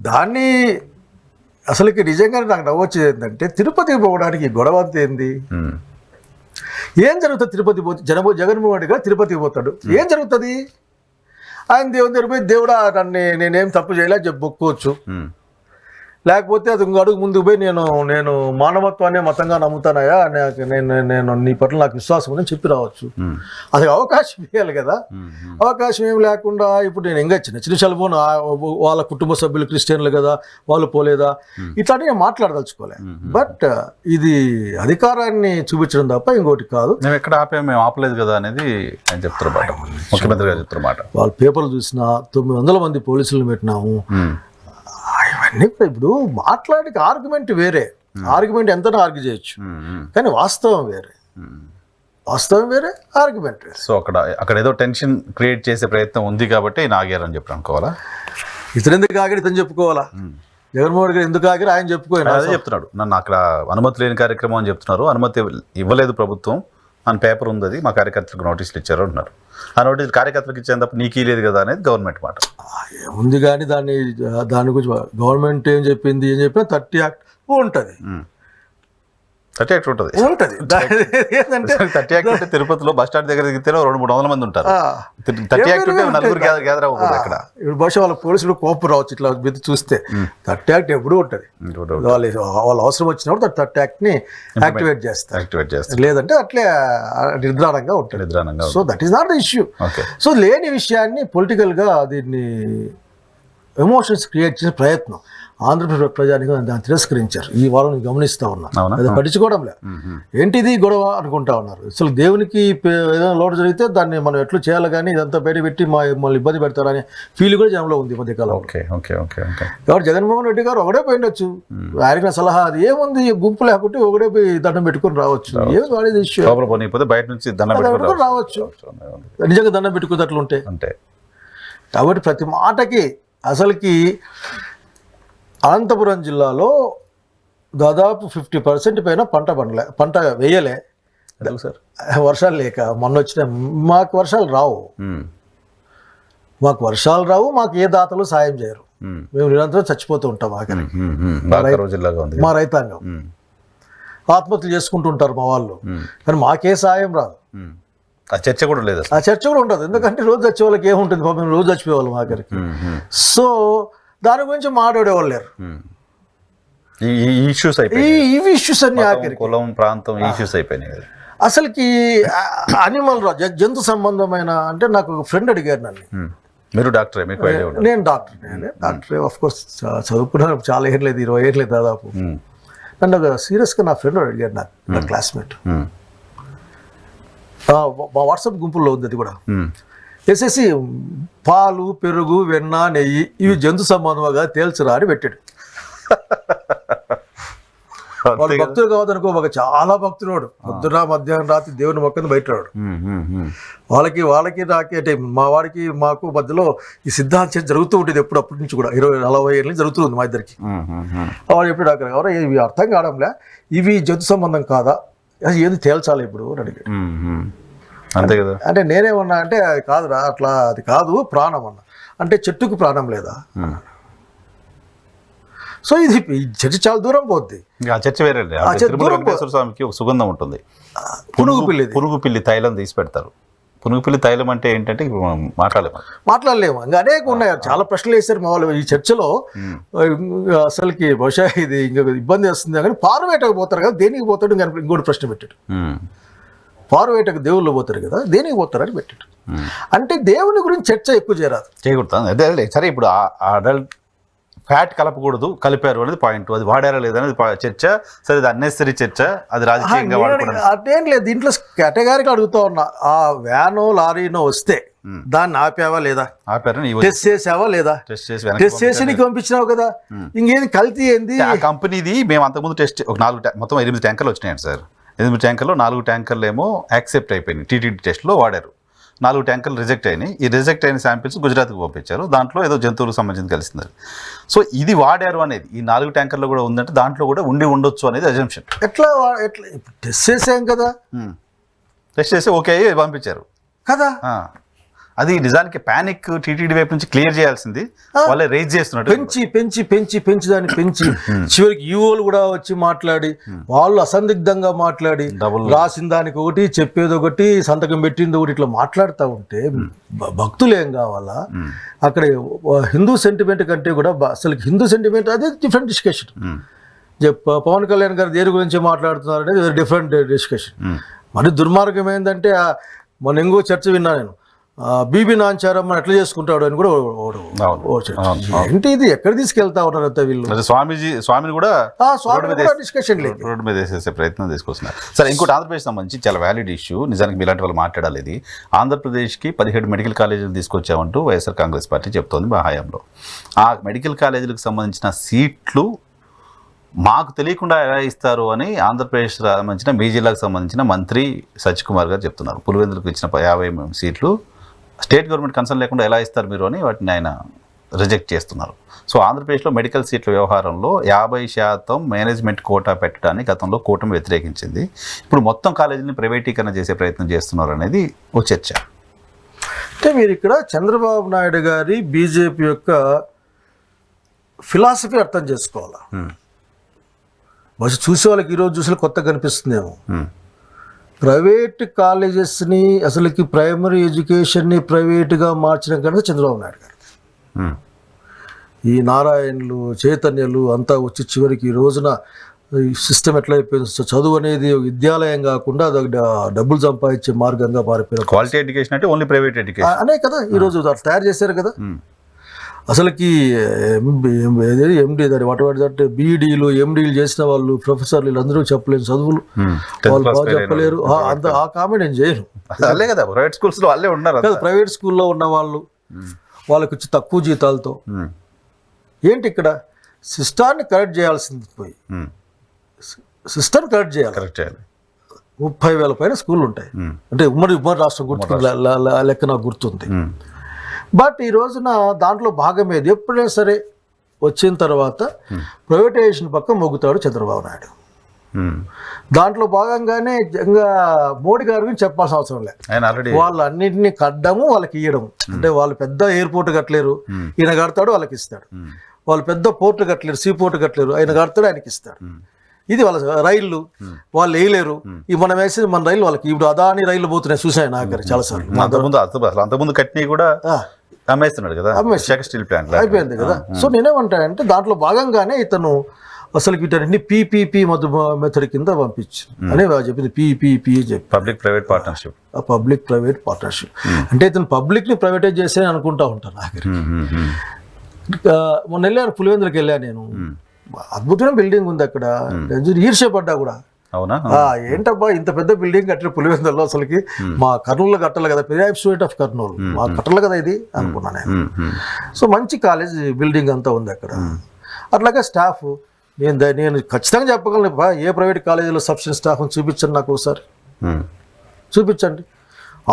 దాన్ని. అసలుకి నిజంగానే నాకు నవ్వొచ్చేది ఏంటంటే, తిరుపతికి పోవడానికి గొడవ అంతా ఏంది? ఏం జరుగుతుంది? తిరుపతి పోతే జగన్మోహన్ రెడ్డి గారు తిరుపతికి పోతాడు, ఏం జరుగుతుంది? ఆయన దేవుని దగ్గర పోయి, దేవుడా నేనేం తప్పు చేయలేదు చెప్పి మొక్కుకోవచ్చు. లేకపోతే అది ఇంకో అడుగు ముందుకు పోయి నేను మానవత్వాన్ని మతంగా నమ్ముతానయా, నేను నీ పట్ల నాకు విశ్వాసం ఉందని చెప్పి రావచ్చు. అది అవకాశం ఇవ్వాలి కదా. అవకాశం ఏం లేకుండా ఇప్పుడు నేను ఇంకా చిన్న సెల్ఫోన్ వాళ్ళ కుటుంబ సభ్యులు క్రిస్టియన్లు కదా, వాళ్ళు పోలేదా, ఇట్లాంటి నేను మాట్లాడదలుచుకోలే. బట్ ఇది అధికారాన్ని చూపించడం తప్ప ఇంకోటి కాదు. మేము ఎక్కడ ఆపాము, మేము ఆపలేదు కదా అనేది ఆయన చెప్తారు, ముఖ్యమంత్రి గారు చెప్తారు. వాళ్ళ పేపర్లు చూసినా 900 మంది పోలీసులను పెట్టినాము. ఇవన్నీ ఇప్పుడు మాట్లాడే ఆర్గ్యుమెంట్ వేరే, ఆర్గ్యుమెంట్ ఎంతనో ఆర్గ్యూ చేయొచ్చు, కానీ వాస్తవం వేరే, ఆర్గ్యుమెంట్ వేరే. సో అక్కడ ఏదో టెన్షన్ క్రియేట్ చేసే ప్రయత్నం ఉంది కాబట్టి ఆయన ఆగారని చెప్పి అనుకోవాలా? ఇతను ఎందుకు ఆగాడు ఇతను చెప్పుకోవాలా? జగన్మోహన్ రెడ్డి గారు ఎందుకు ఆగారు ఆయన చెప్పుకోవాలి. అదే చెప్తున్నాడు, నన్ను అక్కడ అనుమతి లేని కార్యక్రమం అని చెప్తున్నారు, అనుమతి ఇవ్వలేదు ప్రభుత్వం అని పేపర్ ఉంది, అది మా కార్యకర్తలకు నోటీసులు ఇచ్చారు అంటున్నారు. ఆ నోటీసులు కార్యకర్తలకు ఇచ్చేంత నీకు లేదు కదా అనేది గవర్నమెంట్ మాట ఉంది. కానీ దాని గురించి గవర్నమెంట్ ఏం చెప్పినా 30 యాక్ట్ ఉంటుంది. 30 యాక్ట్ ఉంటుంది. 30 యాక్ట్ అంటే తిరుపతిలో బస్ స్టాండ్ దగ్గర దిగితే 200-300 మంది ఉంటారు. 30 యాక్ట్ ఉంటే నలుగురు గ్యాదర్ అవ్వకూడదు అక్కడ. ఇప్పుడు బహుశా వాళ్ళ పోలీసులు కోపం రావచ్చు ఇట్లా మీద చూస్తే. 30 యాక్ట్ ఎప్పుడూ ఉంటుంది. వాళ్ళు అవసరం వచ్చినప్పుడు 30 యాక్ట్ని యాక్టివేట్ చేస్తారు. లేదంటే అట్లే నిర్ధారణంగా ఉంటుంది. So that is not the issue. So లేని విషయాన్ని పొలిటికల్గా దీన్ని ఎమోషన్స్ క్రియేట్ చేసే ప్రయత్నం ఆంధ్రప్రదేశ్ ప్రజానికి దాన్ని తిరస్కరించారు. ఈ వారం గమనిస్తూ ఉన్నా, అది పట్టించుకోవడం లేదు. ఏంటిది గొడవ అనుకుంటా ఉన్నారు. అసలు దేవునికి ఏదైనా లోటు జరిగితే దాన్ని మనం ఎట్లు చేయాలి, కానీ ఇదంతా బయట పెట్టి మమ్మల్ని ఇబ్బంది పెడతారనే ఫీల్ కూడా జనంలో ఉంది మధ్యకాలం. కాబట్టి జగన్మోహన్ రెడ్డి గారు ఒకడే పోయిండొచ్చు, ఆయనకి సలహా అది ఏముంది, గుంపు లేకుంటే ఒకడే పోయి దండం పెట్టుకుని రావచ్చు. ఏం వాడేది ఇష్యూ, బయట నుంచి దండం పెట్టుకుని రావచ్చు. నిజంగా దండం పెట్టుకున్నట్లుంటే అంతే. కాబట్టి ప్రతి మాటకి అసలుకి అనంతపురం జిల్లాలో దాదాపు 50% పైన పంట వేయలే సార్. వర్షాలు లేక మొన్న వచ్చిన మాకు వర్షాలు రావు, మాకు ఏ దాతలు సాయం చేయరు. మేము నిరంతరం చచ్చిపోతూ ఉంటాం. ఆఖరికి మా రైతాంగం ఆత్మహత్యలు చేసుకుంటుంటారు మా వాళ్ళు, కానీ మాకే సాయం రాదు. ఆ చర్చ కూడా లేదు, ఉండదు. ఎందుకంటే రోజు చచ్చే వాళ్ళకి ఏముంటుంది, పాపం రోజు చచ్చిపోయేవాళ్ళం ఆఖరికి. సో దాని గురించి మాట్లాడేవాళ్ళు లేరు. ఈ ఇష్యూస్ అన్ని ఆఖరికి కులం ప్రాంతం ఇష్యూస్ అయిపోయినాయి. అసలుకి అనిమల్ జంతు సంబంధమైన అంటే నాకు ఒక ఫ్రెండ్ అడిగారు నన్ను. మీరు డాక్టరే, మీకు ఐడియా ఉంటుంది. నేను డాక్టర్ ఆఫ్ కోర్స్ చదువుకున్నాను, చాలా ఏం లేదు, 20 ఏళ్ళు లేదు దాదాపు. నన్ను ఒక సీరియస్గా నా ఫ్రెండ్ అడిగాడు, నాకు నా క్లాస్మేట్, మా వాట్సాప్ గుంపుల్లో ఉంది అది కూడా. వేసేసి పాలు, పెరుగు, వెన్న, నెయ్యి ఇవి జంతు సంబంధంగా తేల్చరా అని పెట్టాడు. వాళ్ళు భక్తులు కావద్దనుకో, ఒక చాలా భక్తుడు, పొద్దున మధ్యాహ్నం రాత్రి దేవుని మొక్కని బయటరాడు. వాళ్ళకి నాకే అంటే మా వాడికి మాకు మధ్యలో ఈ సిద్ధాంతం జరుగుతూ ఉంటుంది అప్పటి నుంచి కూడా, 20-40 ఏళ్ళ నుంచి జరుగుతుంది మా ఇద్దరికి. వాడు ఎప్పుడు డాక్టర్ ఎవరో ఇవి అర్థం కావడంలే, ఇవి జంతు సంబంధం కాదా, ఏది తేల్చాలి ఇప్పుడు అని అడిగాడు. అంతే కదా. అంటే నేనేమన్నా అంటే అది కాదురా, అట్లా అది కాదు, ప్రాణం అన్న. అంటే చెట్టుకు ప్రాణం లేదా? సో ఇది చర్చ చాలా దూరం పోద్ది. ఆ చర్చ వేరే. తిరుమల వెంకటేశ్వర స్వామికి ఒక సుగంధం ఉంటుంది, పురుగు పిల్లి తైలం తీసి పెడతారు. పురుగు పిల్లి తైలం అంటే ఏంటంటే మాట్లాడలేము. ఇంకా అనేక ఉన్నాయి, చాలా ప్రశ్నలు వేశారు మా వాళ్ళు ఈ చర్చలో. అసలుకి బహుశా ఇది ఇంకా ఇబ్బంది వస్తుంది కానీ పారువేటకు పోతారు కదా, దేనికి పోతాడు ఇంకోటి ప్రశ్న పెట్టాడు. పారువేటకు దేవుళ్ళు పోతారు కదా, దేనికి పోతారని పెట్టాడు. అంటే దేవుని గురించి చర్చ ఎక్కువ చేయకూడదు. అదే సరే, ఇప్పుడు అడల్ట్ ఫ్యాట్ కలపకూడదు, కలిపారు అనేది పాయింట్. అది వాడారా లేదనేది చర్చ. సరే, అది అన్నెసరీ చర్చ, అది రాజకీయంగా అదేం లేదు. దీంట్లో కేటగారికి అడుగుతా ఉన్నా, ఆ వ్యానో లారీనో వస్తే దాన్ని ఆపావా లేదా, టెస్ట్ చేసావా లేదా, టెస్ట్ చేసి నీకు పంపించినావు కదా, ఇంకేంది కల్తీ ఏంది? ఆ కంపెనీది మేము అంతకుముందు టెస్ట్ ఒక 4 మొత్తం 8 ట్యాంకర్లు వచ్చినాయండి సార్. 8 ట్యాంకర్లో 4 ట్యాంకర్లు ఏమో యాక్సెప్ట్ అయిపోయినాయి, టీటీడీ టెస్ట్లో వాడారు. 4 ట్యాంకర్లు రిజెక్ట్ అయినాయి. ఈ రిజెక్ట్ అయిన శాంపిల్స్ గుజరాత్కి పంపించారు. దాంట్లో ఏదో జంతువులకు సంబంధించి కలిసింది. సో ఇది వాడారు అనేది ఈ 4 ట్యాంకర్లో కూడా ఉందంటే దాంట్లో కూడా ఉండొచ్చు అనేది అజంప్షన్. ఎట్లా టెస్ట్ చేసాం కదా, టెస్ట్ చేసి ఓకే పంపించారు కదా. అది నిజానికి ప్యానిక్ టీటీడీ వైపు నుంచి క్లియర్ చేయాల్సింది, వాళ్ళే రేజ్ చేస్తున్నట్టు పెంచి దాన్ని పెంచి చివరికి ఈవోలు కూడా వచ్చి మాట్లాడి, వాళ్ళు అసందిగ్ధంగా మాట్లాడి, రాసిన దానికి ఒకటి, చెప్పేది ఒకటి, సంతకం పెట్టింది ఒకటి, ఇట్లా మాట్లాడుతూ ఉంటే భక్తులు ఏం కావాలా? అక్కడ హిందూ సెంటిమెంట్ కంటే కూడా అసలు హిందూ సెంటిమెంట్ అది డిఫరెంట్ డిస్కషన్. పవన్ కళ్యాణ్ గారు దేని గురించి మాట్లాడుతున్నారు అనేది డిఫరెంట్ డిస్కషన్. మరి దుర్మార్గం ఏంటంటే మన ఇంకో చర్చ విన్నా నేను, బీబీ నాంచారమ్మ ఎట్లా చేసుకుంటాడు అని కూడా ఏంటి ఇది, ఎక్కడ తీసుకెళ్తా ఉన్నారు అంతా వీళ్ళు? స్వామిని కూడా డిస్కషన్ రోడ్డు మీద వేసేసే ప్రయత్నం తీసుకొస్తున్నారు. సరే, ఇంకోటి ఆంధ్రప్రదేశ్ సంబంధించి చాలా వ్యాలిడ్ ఇష్యూ, నిజానికి మీలాంటి వాళ్ళు మాట్లాడాలి. ఇది ఆంధ్రప్రదేశ్కి 17 మెడికల్ కాలేజీలు తీసుకొచ్చామంటూ వైఎస్ఆర్ కాంగ్రెస్ పార్టీ చెప్తోంది మా హయాంలో. ఆ మెడికల్ కాలేజీలకు సంబంధించిన సీట్లు మాకు తెలియకుండా ఎలా ఇస్తారు అని ఆంధ్రప్రదేశ్ సంబంధించిన మీ జిల్లాకు సంబంధించిన మంత్రి సత్యకుమార్ గారు చెప్తున్నారు. పులివెందులకు ఇచ్చిన 50 సీట్లు స్టేట్ గవర్నమెంట్ కన్సర్న్ లేకుండా ఎలా ఇస్తారు మీరు అని వాటిని ఆయన రిజెక్ట్ చేస్తున్నారు. సో ఆంధ్రప్రదేశ్లో మెడికల్ సీట్ల వ్యవహారంలో 50% మేనేజ్మెంట్ కోటా పెట్టడానికి గతంలో కూటమి వ్యతిరేకించింది. ఇప్పుడు మొత్తం కాలేజీని ప్రైవేటీకరణ చేసే ప్రయత్నం చేస్తున్నారు అనేది ఓ చర్చ. అంటే మీరు ఇక్కడ చంద్రబాబు నాయుడు గారి బీజేపీ యొక్క ఫిలాసఫీ అర్థం చేసుకోవాలా. బస్ చూసే వాళ్ళకి ఈరోజు చూసే కొత్తగా కనిపిస్తుందేమో. ప్రైవేట్ కాలేజెస్ని అసలుకి ప్రైమరీ ఎడ్యుకేషన్ని ప్రైవేట్గా మార్చిన కనుక చంద్రబాబు నాయుడు గారు. ఈ నారాయణలు, చైతన్యలు అంతా వచ్చి చివరికి ఈ రోజున సిస్టమ్ ఎట్లా అయిపోయింది, చదువు అనేది విద్యాలయం కాకుండా డబ్బులు సంపాదించే మార్గంగా మారిపోయింది. క్వాలిటీ ఎడ్యుకేషన్ అంటే ఓన్లీ ప్రైవేట్ ఎడ్యుకేషన్ అనే కదా ఈరోజు తయారు చేశారు కదా. అసలుకి ఎండి దాని వాటి బీఈడీలు, ఎండీలు చేసిన వాళ్ళు, ప్రొఫెసర్లు వీళ్ళందరూ చెప్పలేని చదువులు, వాళ్ళు బాగా చెప్పలేరు. అంత ఆ కామెంట్ నేను చేయను. అదే కదా ప్రైవేట్ స్కూల్స్లో వాళ్ళే ఉన్నారు కదా. ప్రైవేట్ స్కూల్లో ఉన్న వాళ్ళు వాళ్ళకి వచ్చి తక్కువ జీతాలతో ఏంటి ఇక్కడ సిస్టాన్ని కరెక్ట్ చేయాల్సింది పోయి సిస్టమ్ కరెక్ట్ చేయాలి. 30,000 పైన స్కూళ్ళు ఉంటాయి. అంటే ఉమ్మడి రాష్ట్రం గుర్తు లెక్క నాకు గుర్తుంది. బట్ ఈ రోజున దాంట్లో భాగం ఏది, ఎప్పుడైనా సరే వచ్చిన తర్వాత ప్రైవేటైజేషన్ పక్క మొగ్గుతాడు చంద్రబాబు నాయుడు. దాంట్లో భాగంగానే ఇంకా మోడీ గారి గురించి చెప్పాల్సిన అవసరం లేదు. వాళ్ళు అన్నింటినీ కట్టడము, వాళ్ళకి ఇవ్వడము. అంటే వాళ్ళు పెద్ద ఎయిర్పోర్ట్ కట్టలేరు, ఈయన కడతాడు వాళ్ళకి ఇస్తాడు. వాళ్ళు పెద్ద పోర్టు కట్టలేరు, సీ పోర్టు కట్టలేరు, ఆయన కడతాడు ఆయనకి ఇస్తాడు. ఇది వాళ్ళ రైళ్లు వాళ్ళు వేయలేరు. ఈ మనం వేసేది మన రైలు వాళ్ళకి. ఇప్పుడు అదాని రైళ్లు పోతున్నాయి చూసాను నాకు చాలా సార్లు. అంతకుముందు కట్టినవి కూడా అమ్మేస్తున్నాడు కదా, స్టీల్ ప్లాంట్ అయిపోయింది కదా. సో నేనేమంటానంటే దాంట్లో భాగంగానే ఇతను అసలు వీటన్నింటినీ పీపీపీ మెథడ్ కింద పంపించు అని చెప్పింది. పీపీపీ చెప్పి public private partnership. Public private partnership అంటే ఇతను పబ్లిక్ని ప్రైవేటైజ్ చేస్తే అనుకుంటా ఉంటాను. మొన్న వెళ్ళాను, పులివెందులకు వెళ్ళాను నేను. అద్భుతమైన బిల్డింగ్ ఉంది అక్కడ, ఈర్ష్యపడ్డా కూడా. అవునా? ఏంటబ్బా ఇంత పెద్ద బిల్డింగ్ కట్టిన పులివెందుల్లో, అసలుకి మా కర్నూలులో కట్టాలి కదా, పెరియాబ్ స్టూడెంట్ ఆఫ్ కర్నూలు, మా కట్టాలి కదా ఇది అనుకున్నాను నేను. సో మంచి కాలేజ్ బిల్డింగ్ అంతా ఉంది అక్కడ. అట్లాగే స్టాఫ్ నేను ఖచ్చితంగా చెప్పగలను, ఏ ప్రైవేట్ కాలేజీలో సఫిషియెంట్ స్టాఫ్ చూపించండి నాకు ఒకసారి, చూపించండి.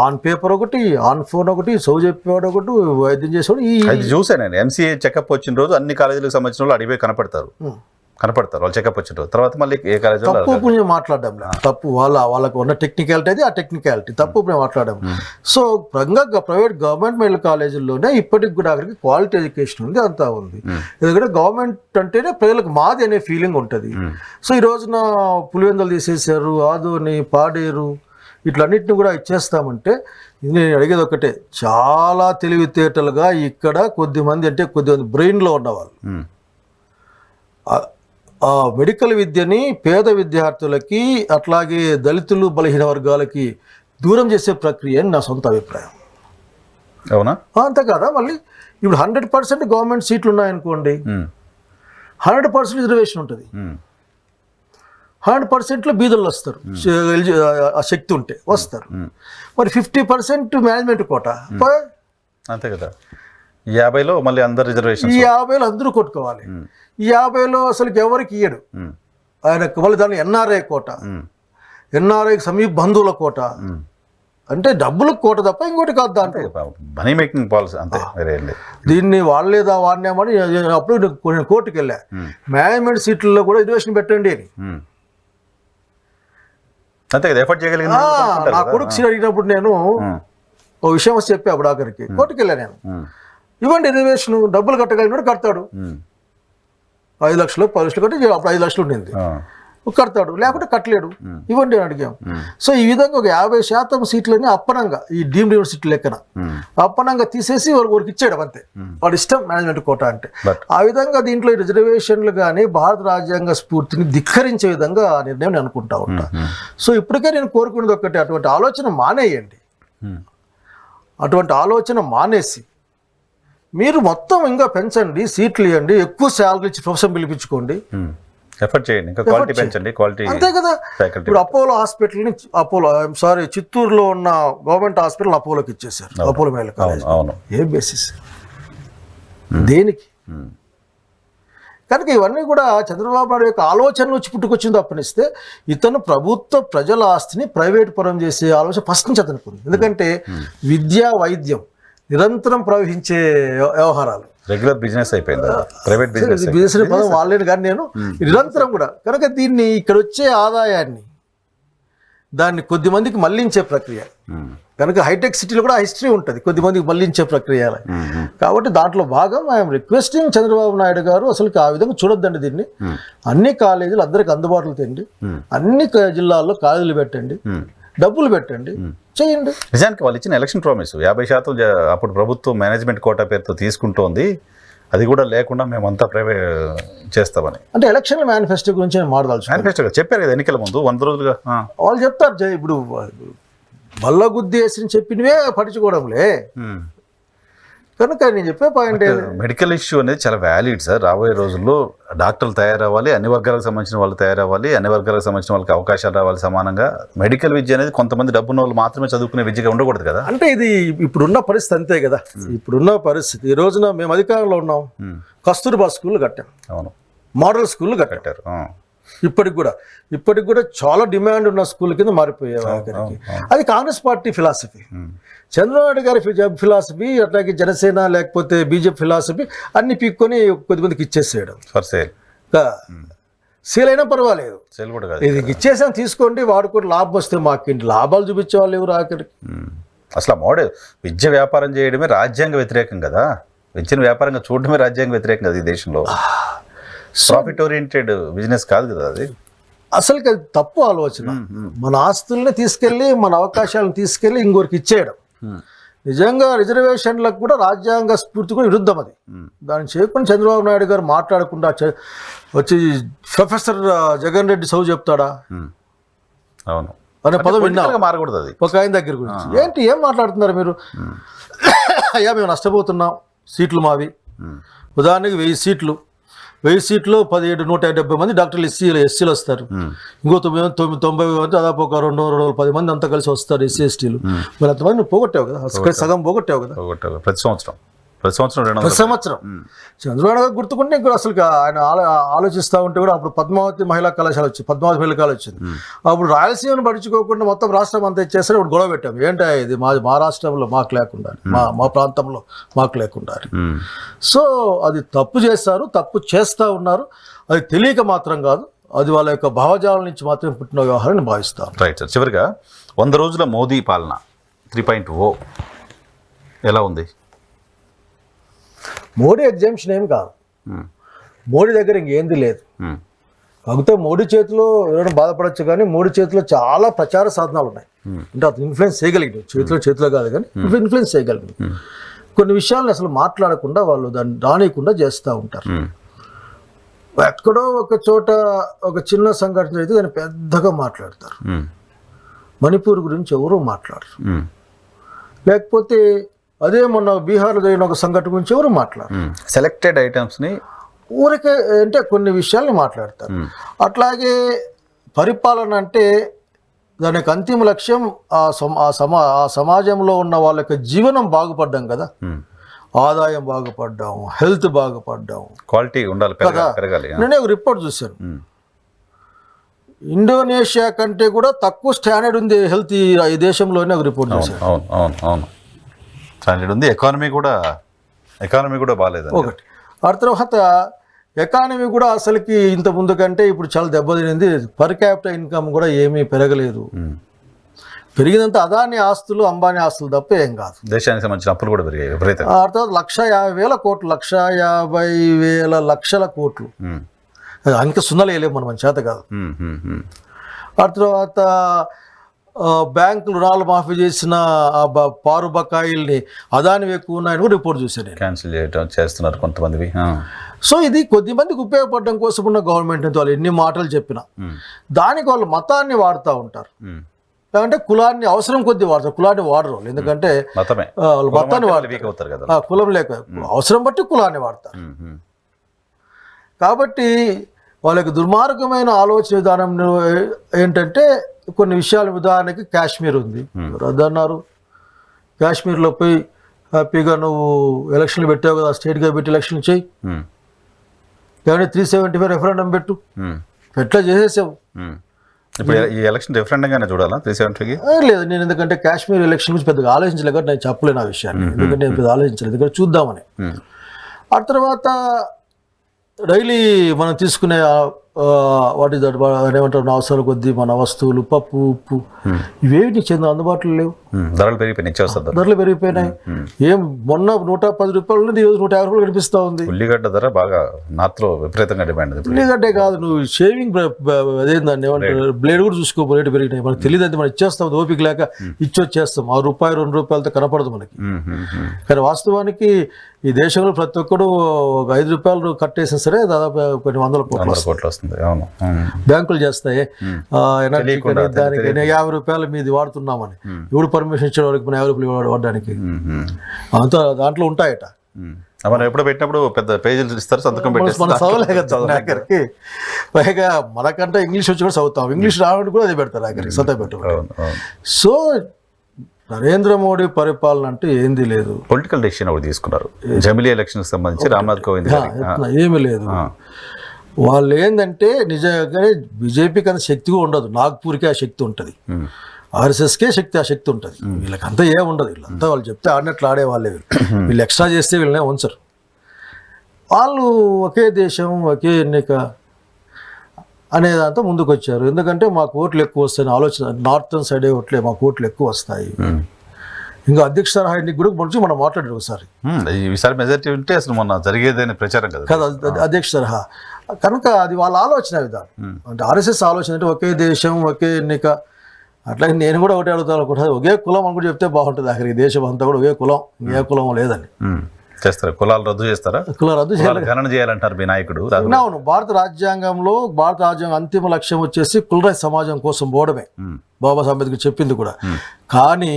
ఆన్ పేపర్ ఒకటి, ఆన్ ఫోన్ ఒకటి, చదువు చెప్పేవాడు ఒకటి, వైద్యం చేసేవాడు. అది చూసాను నేను. ఎంసీఏ చెకప్ వచ్చిన రోజు అన్ని కాలేజీలకు సంబంధించిన వాళ్ళు అడిగిపోయి కనపడతారు వాళ్ళు చెకప్ వచ్చిన రోజు. తర్వాత మళ్ళీ ఏ కాలేజ్ తప్పు పుణ్యం మాట్లాడడం తప్పు, వాళ్ళకు ఉన్న టెక్నికాలిటీ అది, ఆ టెక్నికాలిటీ తప్పు పుణ్యం మాట్లాడడం. సో ప్రైవేట్ గవర్నమెంట్ మెడికల్ కాలేజీల్లోనే ఇప్పటికి కూడా అక్కడికి క్వాలిటీ ఎడ్యుకేషన్ ఉంది, అంతా ఉంది. ఎందుకంటే గవర్నమెంట్ అంటేనే ప్రజలకు మాది అనే ఫీలింగ్ ఉంటుంది. సో ఈ రోజున పులివెందులు తీసేశారు, ఆదోని, పాడేరు ఇట్లన్నిటిని కూడా ఇచ్చేస్తామంటే నేను అడిగేది ఒకటే, చాలా తెలివితేటలుగా ఇక్కడ కొద్దిమంది బ్రెయిన్లో ఉన్నవాళ్ళు ఆ మెడికల్ విద్యని పేద విద్యార్థులకి అట్లాగే దళితులు బలహీన వర్గాలకి దూరం చేసే ప్రక్రియ అని నా సొంత అభిప్రాయం. అవునా? అంతే కదా. మళ్ళీ ఇప్పుడు 100% గవర్నమెంట్ సీట్లు ఉన్నాయనుకోండి, 100% రిజర్వేషన్ ఉంటుంది. 100%లో బీదలు వస్తారు, ఆ శక్తి ఉంటే వస్తారు. మరి 50% మేనేజ్మెంట్ కోట, అంతే కదా. 50లో మళ్ళీ అందరు రిజర్వేషన్, ఈ 50లో అందరూ కొట్టుకోవాలి. ఈ 50లో అసలు ఎవరికి ఇయ్యడు ఆయనకు. మళ్ళీ దాన్ని ఎన్ఆర్ఐ కోట, ఎన్ఆర్ఐకి సమీప బంధువుల కోట, అంటే డబ్బులు కోట తప్ప ఇంకోటి కాదు. దాంట్లో మనీ మేకింగ్ పాలసీ అంతే. దీన్ని వాళ్ళేదా వాడినామని అప్పుడు నేను కోర్టుకు వెళ్ళా, మేనేజ్మెంట్ సీట్లలో కూడా రిజర్వేషన్ పెట్టండి అని. అంతే కదా, ఎఫర్ట్ చేయగలిగింది. నా కొడుకు సీట్ అడిగినప్పుడు నేను ఒక విషయం వచ్చి చెప్పా, అప్పుడు ఆఖరికి కోర్టుకు వెళ్ళా నేను, ఇవ్వండి రిజర్వేషన్, డబ్బులు కట్టగలిగినాడు కడతాడు, 5 లక్షలు 10 లక్షలు కట్టి అప్పుడు 5 లక్షలు ఉండింది, కడతాడు, లేకుంటే కట్టలేడు, ఇవ్వండి అని అడిగాం. సో ఈ విధంగా ఒక 50% సీట్లని అప్పనంగా ఈ డీమ్డ్ యూనివర్సిటీ లెక్కన అప్పనంగా తీసేసి వాళ్ళకి ఇచ్చాడు అంతే, వాడు ఇష్టం మేనేజ్మెంట్ కోట అంటే. ఆ విధంగా దీంట్లో రిజర్వేషన్లు కానీ భారత రాజ్యాంగ స్ఫూర్తిని ధిక్కరించే విధంగా ఆ నిర్ణయం నేను అనుకుంటా ఉంటా. సో ఇప్పటికే నేను కోరుకునేది ఒకటి, అటువంటి ఆలోచన మానేయండి. అటువంటి ఆలోచన మానేసి మీరు మొత్తం ఇంకా పెంచండి, సీట్లు ఇవ్వండి, ఎక్కువ శాలరీ ఇచ్చి ప్రొఫెషన్ పిలిపించుకోండి, ఎఫర్ట్ చేయండి, ఇంకా క్వాలిటీ పెంచండి, క్వాలిటీ. అంతే కదా. ఇప్పుడు అపోలో హాస్పిటల్ని చిత్తూరులో ఉన్న గవర్నమెంట్ హాస్పిటల్ అపోలోకి ఇచ్చేసారు, అపోలో మెడికల్ కాలేజ్. ఏ బేసిస్, దేనికి? కనుక ఇవన్నీ కూడా చంద్రబాబు నాయుడు యొక్క ఆలోచన నుంచి పుట్టుకొచ్చింది తప్పనిస్తే ఇతను ప్రభుత్వ ప్రజల ఆస్తిని ప్రైవేట్ పరం చేసే ఆలోచన ఫస్ట్ నుంచి అతనికి ఉంది. ఎందుకంటే విద్య, వైద్యం నిరంతరం ప్రవహించే వ్యవహారాలు, రెగ్యులర్ బిజినెస్ అయిపోయింది, ప్రైవేట్ బిజినెస్ పదం వాళ్ళని కానీ నేను నిరంతరం కూడా. కనుక దీన్ని ఇక్కడ వచ్చే ఆదాయాన్ని దాన్ని కొద్దిమందికి మళ్లించే ప్రక్రియ. కనుక హైటెక్ సిటీలో కూడా హిస్టరీ ఉంటుంది, కొద్దిమందికి మళ్లించే ప్రక్రియ. కాబట్టి దాంట్లో భాగం ఐఎమ్ రిక్వెస్టింగ్ చంద్రబాబు నాయుడు గారు అసలు ఆ విధంగా చూడొద్దండి దీన్ని. అన్ని కాలేజీలు అందరికి అందుబాటులో తెండి, అన్ని జిల్లాల్లో కాలేజీలు పెట్టండి, డబ్బులు పెట్టండి, చేయండి. నిజానికి వాళ్ళు ఇచ్చిన ఎలక్షన్ ప్రామిస్ 50% అప్పుడు ప్రభుత్వం మేనేజ్మెంట్ కోటా పేరుతో తీసుకుంటోంది, అది కూడా లేకుండా మేమంతా ప్రైవేట్ చేస్తామని. అంటే ఎలక్షన్ మేనిఫెస్టో గురించి మాట్లాడాల్సి మేనిఫెస్టో చెప్పారు కదా ఎన్నికల ముందు 100 రోజులుగా. వాళ్ళు చెప్తారు, ఇప్పుడు బల్లగుద్దేసి చెప్పినవే పట్టించుకోవడంలే. కనుక నేను చెప్పే పాయింట్, మెడికల్ ఇష్యూ అనేది చాలా వ్యాలిడ్ సార్. రాబోయే రోజుల్లో డాక్టర్లు తయారవ్వాలి, అన్ని వర్గాలకు సంబంధించిన వాళ్ళు తయారవ్వాలి, అన్ని వర్గాలకు సంబంధించిన వాళ్ళకి అవకాశాలు రావాలి సమానంగా. మెడికల్ విద్య అనేది కొంతమంది డబ్బున్న వాళ్ళు మాత్రమే చదువుకునే విద్యగా ఉండకూడదు కదా. అంటే ఇది ఇప్పుడున్న పరిస్థితి అంతే కదా. ఇప్పుడున్న పరిస్థితి, ఈ రోజున మేము అధికారంలో ఉన్నాం, కస్తూర్బా స్కూల్ కట్టాం, అవును, మోడల్ స్కూల్ కట్టారు. ఇప్పటికి కూడా చాలా డిమాండ్ ఉన్న స్కూల్ కింద మారిపోయాయి. అది కాంగ్రెస్ పార్టీ ఫిలాసఫీ, చంద్రబాబు గారి ఫిలాసఫీ, అట్లాగే జనసేన లేకపోతే బీజేపీ ఫిలాసఫీ అన్ని పీక్కొని కొద్దిమందికి ఇచ్చేసేయడం. సేల్ అయినా పర్వాలేదు, ఇది ఇచ్చేసాం తీసుకోండి, వాడుకొని లాభం వస్తే మాకేంటి, లాభాలు చూపించే వాళ్ళు ఎవరు ఆఖరికి. అసలు మోడల్ విద్య వ్యాపారం చేయడమే రాజ్యాంగ వ్యతిరేకం కదా, విద్యను వ్యాపారంగా చూడడమే రాజ్యాంగ వ్యతిరేకం కదా ఈ దేశంలో. ప్రాఫిట్ ఓరియంటెడ్ బిజినెస్ కాదు కదా అది. అసలు అది తప్పు ఆలోచన. మన ఆస్తుల్ని తీసుకెళ్ళి, మన అవకాశాలను తీసుకెళ్ళి ఇంకొకరికి ఇచ్చేయడం. నిజంగా రిజర్వేషన్లకు కూడా రాజ్యాంగ స్ఫూర్తి కూడా విరుద్ధం అది. దాన్ని చేయకుండా చంద్రబాబు నాయుడు గారు మాట్లాడకుండా వచ్చి ప్రొఫెసర్ జగన్ రెడ్డి చదువు చెప్తాడా అవును అనే పదం విన్నా మారకూడదు అది ఒక ఆయన దగ్గర గురించి. ఏంటి ఏం మాట్లాడుతున్నారు మీరు? అయ్యా మేము నష్టపోతున్నాం, సీట్లు మావి. ఉదాహరణకి 1000 సీట్లు, 1000 సీట్లు 170 మంది డాక్టర్లు ఎస్సీలు వస్తారు. ఇంకో 90 మంది దాదాపు ఒక 210 మంది అంతా కలిసి వస్తారు ఎస్సీ ఎస్టీలు. మరి అంతమంది నువ్వు పోగొట్టావు కదా, సగం పోగొట్టావు కదా ప్రతి సంవత్సరం చంద్రబాబు గారు గుర్తుకుంటే ఇంకా అసలు ఆయన ఆలోచిస్తూ ఉంటే కూడా అప్పుడు పద్మావతి మహిళా కళాశాల వచ్చింది, పద్మావతి మహిళా కళాశాల వచ్చింది. అప్పుడు రాయలసీమను పడుచుకోకుండా మొత్తం రాష్ట్రం అంతా ఇచ్చేసరి ఇప్పుడు గొడవ పెట్టాం. ఏంటో ఇది మా రాష్ట్రంలో మాకు లేకుండా, మా ప్రాంతంలో మాకు లేకుండా. సో అది తప్పు చేస్తారు, తప్పు చేస్తూ ఉన్నారు. అది తెలియక మాత్రం కాదు, అది వాళ్ళ యొక్క భావజాలం నుంచి మాత్రమే పుట్టిన వ్యవహారాన్ని భావిస్తాను. Right sir. చివరిగా 100 రోజుల మోదీ పాలన 3.0 ఎలా ఉంది? మోడీ ఎగ్జామ్షన్ ఏం కాదు, మోడీ దగ్గర ఇంకేంది లేదు. కాకపోతే మోడీ చేతిలో ఎవరైనా బాధపడచ్చు, కానీ మోడీ చేతిలో చాలా ప్రచార సాధనాలు ఉన్నాయి. అంటే అతను ఇన్ఫ్లుయెన్స్ చేయగలిగాడు, చేతిలో కాదు కానీ ఇన్ఫ్లుయెన్స్ చేయగలిగాడు. కొన్ని విషయాలను అసలు మాట్లాడకుండా వాళ్ళు దాన్ని రానియకుండా చేస్తూ ఉంటారు. ఎక్కడో ఒక చోట ఒక చిన్న సంఘటన అయితే దాన్ని పెద్దగా మాట్లాడతారు. మణిపూర్ గురించి ఎవరూ మాట్లాడరు. లేకపోతే అదే మొన్న బీహార్లో జరిగిన ఒక సంఘటన గురించి ఎవరు మాట్లాడరు. సెలెక్టెడ్ ఐటమ్స్ని ఊరికే అంటే కొన్ని విషయాల్ని మాట్లాడతారు. అట్లాగే పరిపాలన అంటే దానికి అంతిమ లక్ష్యం ఆ సమాజంలో ఉన్న వాళ్ళ యొక్క జీవనం బాగుపడ్డాం కదా, ఆదాయం బాగుపడ్డాం, హెల్త్ బాగుపడ్డాం, క్వాలిటీ ఉండాలి కదా. నేనే ఒక రిపోర్ట్ చూశాను, ఇండోనేషియా కంటే కూడా తక్కువ స్టాండర్డ్ ఉంది హెల్త్ ఈ దేశంలోనే ఒక రిపోర్ట్ చూశాను. అవును స్టాండర్డ్ ఉంది, ఎకానమీ కూడా బాగాలేదు ఒకటి. ఆ తర్వాత ఎకానమీ కూడా అసలుకి ఇంత ముందు కంటే ఇప్పుడు చాలా దెబ్బతినింది. పర్ క్యాపిటల్ ఇన్కమ్ కూడా ఏమీ పెరగలేదు. పెరిగినంత అదాని ఆస్తులు, అంబానీ ఆస్తులు తప్ప ఏం కాదు. దేశానికి సంబంధించిన అప్పులు కూడా పెరిగాయి విపరీతంగా. ఆ తర్వాత 150,000 కోట్లు, 150,000 లక్షల కోట్లు. అంక సున్నలు వేయలేము మనం, మన చేత కాదు. ఆ తర్వాత బ్యాంకులు రుణాలు మాఫీ చేసిన పారు బకాయిల్ని అదాని ఎక్కువ ఉన్నాయని కూడా రిపోర్ట్ చూశాను, క్యాన్సిల్ చేస్తున్నారు కొంతమంది. సో ఇది కొద్దిమందికి ఉపయోగపడడం కోసం ఉన్న గవర్నమెంట్ వాళ్ళు ఎన్ని మాటలు చెప్పినా దానికి వాళ్ళు మతాన్ని వాడుతూ ఉంటారు. లేదంటే కులాన్ని అవసరం కొద్ది వాడతారు, కులాన్ని వాడరు. ఎందుకంటే మతాన్ని వాడతారు, కులం లేక అవసరం బట్టి కులాన్ని వాడతారు. కాబట్టి వాళ్ళకి దుర్మార్గమైన ఆలోచన విధానం ఏంటంటే కొన్ని విషయాల ఉదాహరణకి కాశ్మీర్ ఉంది, అదన్నారు. కాశ్మీర్లో పోయి హ్యాపీగా నువ్వు ఎలక్షన్లు పెట్టావు కదా, స్టేట్గా పెట్టి ఎలక్షన్లు చేయి, కానీ 375 రెఫరెండం పెట్టు, ఎట్లా చేసేసావు. ఇప్పుడు ఈ ఎలక్షన్ రెఫరెండంగానే చూడాలా 370కి? లేదు, నేను ఎందుకంటే కాశ్మీర్ ఎలక్షన్ గురించి పెద్దగా ఆలోచించలేదు కాబట్టి నేను చెప్పలేను ఆ విషయాన్ని. ఎందుకంటే నేను పెద్దగా ఆలోచించలేదు, ఎందుకంటే చూద్దామని. ఆ తర్వాత డైలీ మనం తీసుకునే వాటి ఏమంటారు అవసరాల కొద్దీ మన వస్తువులు, పప్పు, ఉప్పు, ఇవేవి నీకు చెందిన అందుబాటులో లేవు. ధరలు పెరిగిపోయినాయి. ఏం మొన్న 110 రూపాయలు నుండి ఈరోజు 150 రూపాయలు కనిపిస్తూ ఉంది. ఉల్లిగడ్డ ధర బాగా నార్త్లో విపరీతంగా డిమాండ్. ఉల్లిగడ్డే కాదు, నువ్వు షేవింగ్ అదేందాన్ని ఏమంటారు బ్లేడ్ కూడా చూసుకో, రేటు పెరిగినాయి. మనకు తెలియదు, అంటే మనం ఇచ్చేస్తాం, ఓపిక లేక ఇచ్చొచ్చేస్తాం. ఆ రూపాయి 2 రూపాయలతో కనపడదు మనకి. కానీ వాస్తవానికి ఈ దేశంలో ప్రతి ఒక్కడు ఒక 5 రూపాయలు కట్టేసినా సరే దాదాపు కొన్ని 100 కోట్లు వస్తుంది. బ్యాంకులు చేస్తాయి ఎనర్జీ దానికి 50 రూపాయలు మీది వాడుతున్నామని. ఎవడు పర్మిషన్ ఇచ్చే వాళ్ళకి మన 50 రూపాయలు వాడడానికి అంతా దాంట్లో ఉంటాయట. మనం ఎప్పుడు పెట్టినప్పుడు పెద్ద పేజీలు ఇస్తారు, సంతకం పెట్టేసి మనం చదవలే కదా ఆఖరికి. పైగా మనకంటే ఇంగ్లీష్ వచ్చి కూడా చదువుతాం, ఇంగ్లీష్ రావడానికి కూడా అదే పెడతారు ఆఖరికి, సంతకం పెట్టడం. సో నరేంద్ర మోడీ పరిపాలన అంటే ఏంది లేదు. పొలిటికల్ డెసిషన్ ఒకటి తీసుకున్నారు జమిలీ ఎలక్షన్ సంబంధించి, రామ్నాథ్ కోవింద్ ఏమీ లేదు. వాళ్ళు ఏంటంటే నిజంగానే బీజేపీకి అంత శక్తి కూడా ఉండదు, నాగ్పూర్కి ఆ శక్తి ఉంటుంది, ఆర్ఎస్ఎస్కే ఆ శక్తి ఉంటుంది. వీళ్ళకంతా ఏముండదు, వీళ్ళంతా వాళ్ళు చెప్తే ఆడినట్లు ఆడేవాళ్ళే. వీళ్ళు ఎక్స్ట్రా చేస్తే వీళ్ళనే ఉంచరు. వాళ్ళు ఒకే దేశం, ఒకే ఎన్నిక అనేదంతా ముందుకు వచ్చారు. ఎందుకంటే మాకు ఓట్లు ఎక్కువ వస్తాయని ఆలోచన, నార్థన్ సైడే ఓట్లే మాకు ఓట్లు ఎక్కువ వస్తాయి. ఇంకా అధ్యక్ష తరహా ఎన్నిక కూడా గురించి మనం మాట్లాడారు ఒకసారి. ఈసారి మెజారిటీ ఉంటే అసలు మొన్న జరిగేదని ప్రచారం కదా అధ్యక్ష తరహా. కనుక అది వాళ్ళ ఆలోచన విధానం. అంటే ఆర్ఎస్ఎస్ ఆలోచన అంటే ఒకే దేశం, ఒకే ఎన్నిక అట్లాగే నేను కూడా ఒకటే అడుగుతాను అనుకుంటా, ఒకే కులం అని కూడా చెప్తే బాగుంటుంది. ఆఖరికి దేశం అంతా కూడా ఒకే కులం, ఏ కులం లేదని. చేస్తారా? కులాలు రద్దు చేస్తారా? కులం రద్దు చేయాలి, గణన చేయాలంటారు మీ నాయకుడు. అవును. భారత రాజ్యాంగంలో భారత రాజ్యాంగం అంతిమ లక్ష్యం వచ్చేసి కులరహిత సమాజం కోసం పోవడమే, బాబాసాహెబ్ అంబేద్కర్ చెప్పింది కూడా. కానీ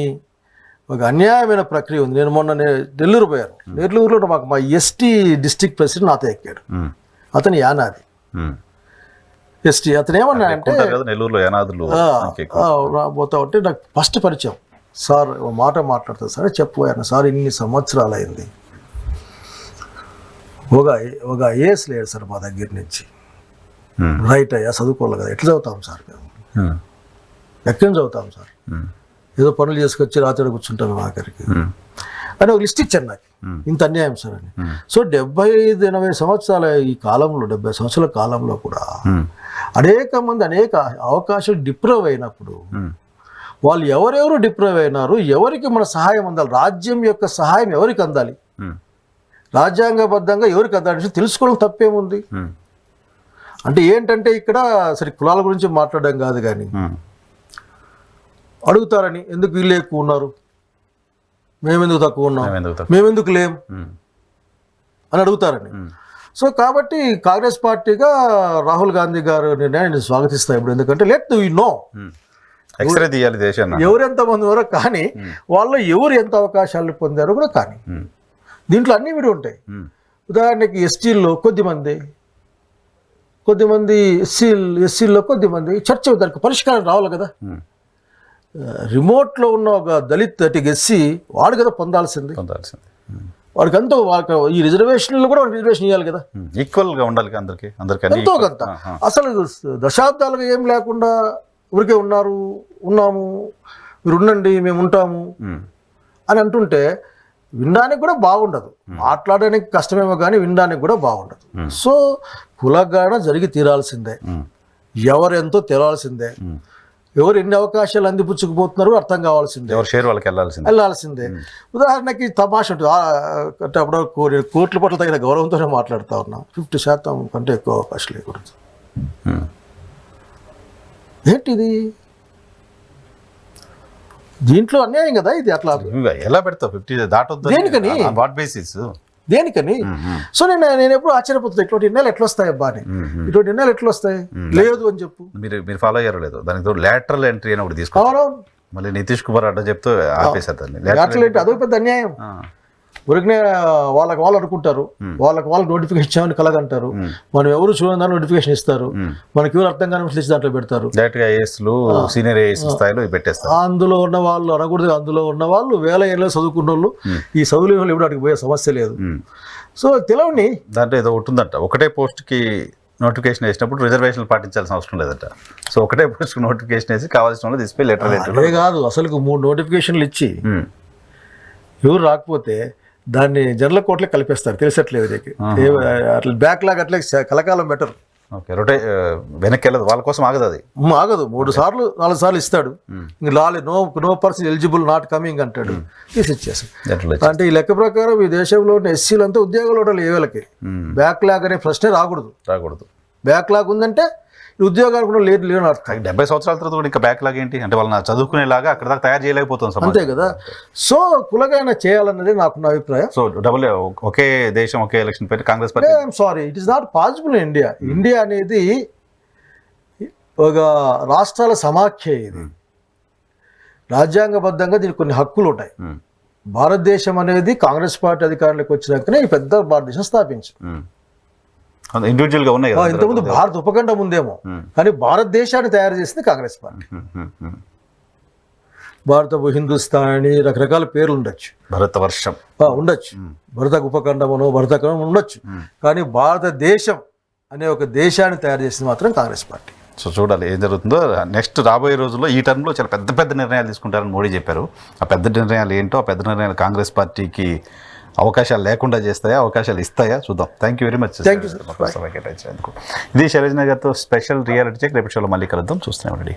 ఒక అన్యాయమైన ప్రక్రియ ఉంది. నేను మొన్న నెల్లూరు పోయాను. నెల్లూరులో మాకు మా ఎస్టీ డిస్ట్రిక్ట్ ప్రెసిడెంట్ నాతో ఎక్కాడు. అతను యానాది ఎస్టీ. అతను ఏమన్నా అంటే నెల్లూరులో యానాదులు పోతా ఉంటే నాకు ఫస్ట్ పరిచయం. సార్ ఒక మాట మాట్లాడుతుంది సార్, చెప్పబోయాను సార్, ఇన్ని సంవత్సరాలు అయింది, ఒక ఐఏఎస్ లేడు సార్ మా దగ్గర నుంచి. రైట్ అయ్యా, చదువుకోవాలి కదా, ఎట్లా చదువుతాం సార్ మేము, ఎక్కడి చదువుతాం సార్, ఏదో పనులు చేసుకొచ్చి రాత్రి కూర్చుంటాను ఆఖరికి అని ఒక లిస్ట్ ఇచ్చాను నాకు, ఇంత అన్యాయం సార్ అని. సో 75-80 సంవత్సరాల ఈ కాలంలో, 70 సంవత్సరాల కాలంలో కూడా అనేక మంది అనేక అవకాశాలు డిప్రూవ్ అయినప్పుడు వాళ్ళు ఎవరెవరు డిప్రూవ్ అయినారు, ఎవరికి మన సహాయం అందాలి, రాజ్యం యొక్క సహాయం ఎవరికి అందాలి, రాజ్యాంగబద్ధంగా ఎవరికి అందాలి తెలుసుకోవడం తప్పేముంది. అంటే ఏంటంటే ఇక్కడ సరే కులాల గురించి మాట్లాడడం కాదు, కానీ అడుగుతారని, ఎందుకు వీళ్ళు ఎక్కువ ఉన్నారు, మేమెందుకు తక్కువ ఉన్నాం, మేమెందుకు లేం అని అడుగుతారని. సో కాబట్టి కాంగ్రెస్ పార్టీగా రాహుల్ గాంధీ గారు నిర్ణయాన్ని స్వాగతిస్తాయి ఇప్పుడు. ఎందుకంటే లెట్ వి నో ఎక్స్రే తీయాలి దేశాన్ని, ఎవరు ఎంతమంది ఉన్నారో కానీ వాళ్ళు ఎవరు ఎంత అవకాశాలు పొందారో కూడా. కానీ దీంట్లో అన్ని విడి ఉంటాయి. ఉదాహరణకి ఎస్టీల్లో కొద్దిమంది, ఎస్సీల్లో కొద్దిమంది, చర్చ దానికి పరిష్కారం రావాలి కదా. రిమోట్లో ఉన్న ఒక దళిత్ ఎస్సీ వాడు కదా పొందాల్సింది. వాడికి అంతా ఈ రిజర్వేషన్లో కూడా రిజర్వేషన్ ఇవ్వాలి కదా, ఈక్వల్గా ఉండాలి అందరికి, ఎంతో కొంత. అసలు దశాబ్దాలుగా ఏం లేకుండా ఊరికే ఉన్నాము, మీరు ఉండండి మేము ఉంటాము అని అంటుంటే వినడానికి కూడా బాగుండదు, మాట్లాడడానికి కష్టమేమో కానీ వినడానికి కూడా బాగుండదు. సో కులగణన జరిగి తీరాల్సిందే, ఎవరెంతో తెలవాల్సిందే, ఎవరు ఎన్ని అవకాశాలు అందిపుచ్చుకుపోతున్నారో అర్థం కావాల్సిందే, ఎవరు షేర్ వాళ్ళకి వెళ్ళాల్సిందే. ఉదాహరణకి తమాష ఉంటుంది అంటే అప్పుడు కోట్ల పట్ల తగిన గౌరవంతోనే మాట్లాడుతూ ఉన్నాం. 50% కంటే ఎక్కువ అవకాశాలు లేకూడదు. ఏంటిది? దీంట్లో అన్యాయం కదా ఇది. అట్లా ఎలా పెడతావు 50 దాటొద్దు? దేనికని? What basis? దేనికని? సో నేను ఎప్పుడు ఆశ్చర్యపోతుంది, ఇటువంటి నిర్ణయాలు ఎట్లా వస్తాయి అబ్బా అని. ఇటువంటి నిర్ణయాలు ఎట్లా వస్తాయి? లేదు అని చెప్పు. మీరు ఫాలో అయ్యారో లేదు, దానికి లాటరల్ ఎంట్రీ అని ఒకటి తీసుకోవాలి. మళ్ళీ నితీష్ కుమార్ అడ్డ చెప్తూ ఆపేశారు దాన్ని. లాటరల్ ఎంట్రీ అదొక పెద్ద అన్యాయం. ఊరికనే వాళ్ళు అనుకుంటారు, వాళ్ళకి నోటిఫికేషన్ ఇచ్చామని కలగంటారు, మనం ఎవరు చూడని నోటిఫికేషన్ ఇస్తారు, మనకి ఎవరు అర్థం కాని ఇచ్చి దాంట్లో పెడతారు. సీనియర్ ఐఏఎస్ స్థాయిలో పెట్టేస్తారు. అందులో ఉన్న వాళ్ళు అనకూడదు, అందులో ఉన్న వాళ్ళు వేల ఏళ్ళలో చదువుకున్న వాళ్ళు, ఈ చదువులేని వాళ్ళు ఎప్పుడు అడిగి పోయే సమస్య లేదు. సో తెలవని దాంట్లో ఏదో ఉంటుందంట, ఒకటే పోస్ట్కి నోటిఫికేషన్ వేసినప్పుడు రిజర్వేషన్లు పాటించాల్సిన అవసరం లేదట. సో ఒకటే పోస్ట్ నోటిఫికేషన్ వేసి కావాల్సిన వాళ్ళు తీసుకుపోయి లెటర్ కాదు, అసలు 3 నోటిఫికేషన్లు ఇచ్చి ఎవరు రాకపోతే దాన్ని జనరల్ కోర్టులో కలిపేస్తారు, తెలిసట్లేదు నీకు. అట్లా బ్యాక్లాగ్ అట్లా కలకాలం బెటర్. వెనక్కి వెళ్ళదు, వాళ్ళ కోసం ఆగదు, అది ఆగదు. 3 సార్లు 4 సార్లు ఇస్తాడు, ఇంక no person eligible not coming అంటాడు, తీసి ఇచ్చేస్తాడు. అంటే ఈ లెక్క ప్రకారం ఈ దేశంలో ఉన్న ఎస్సీలు అంతా ఉద్యోగాలు ఉండాలి. ఏ వేళకి బ్యాక్లాగ్ అనే ప్రశ్నే రాకూడదు. బ్యాక్లాగ్ ఉందంటే ఉద్యోగాలు కూడా లేని అర్థం. 70 సంవత్సరాల తర్వాత కూడా ఇంకా బ్యాక్లాగ్ ఏంటి అంటే వాళ్ళని చదువుకునేలాగా అక్కడ దాకా తయారు చేయలేకపోతుంది, అంతే కదా. సో కులగణన చేయాలన్నది నాకు నా అభిప్రాయం. సో ఒకే దేశం ఒకే ఎలక్షన్ పెట్టి Congress party, sorry, it is not possible in India. India అనేది ఒక రాష్ట్రాల సమాఖ్య. ఇది రాజ్యాంగబద్ధంగా దీనికి కొన్ని హక్కులు ఉంటాయి. భారతదేశం అనేది కాంగ్రెస్ పార్టీ అధికారంలోకి వచ్చినాకనే ఈ పెద్ద భారతదేశం స్థాపించు. ఇండివిజువల్ గా ఉన్నాయి. ఇంతకుముందు భారత ఉపఖండం ఉందేమో, కానీ భారతదేశాన్ని తయారు చేసింది కాంగ్రెస్ పార్టీ. భారత హిందుస్థానీ రకరకాల పేర్లు ఉండొచ్చు, భరతవర్షం ఉండొచ్చు, భరత ఉపఖండమును భరతఖండం ఉండొచ్చు, కానీ భారతదేశం అనే ఒక దేశాన్ని తయారు చేసింది మాత్రం కాంగ్రెస్ పార్టీ. సో చూడాలి ఏం జరుగుతుందో. నెక్స్ట్ రాబోయే రోజుల్లో ఈ టర్మ్లో చాలా పెద్ద నిర్ణయాలు తీసుకుంటారని మోడీ చెప్పారు. ఆ పెద్ద నిర్ణయాలు ఏంటో, ఆ పెద్ద నిర్ణయాలు కాంగ్రెస్ పార్టీకి అవకాశాలు లేకుండా చేస్తాయా, అవకాశాలు ఇస్తాయా చూద్దాం. Thank you very much. కేటాయించినందుకు. ఇది శైలజ గారితో స్పెషల్ రియాలిటీ చెక్. రేపటి షోలో మళ్ళీ కలుద్దాం. చూస్తూనే ఉండండి.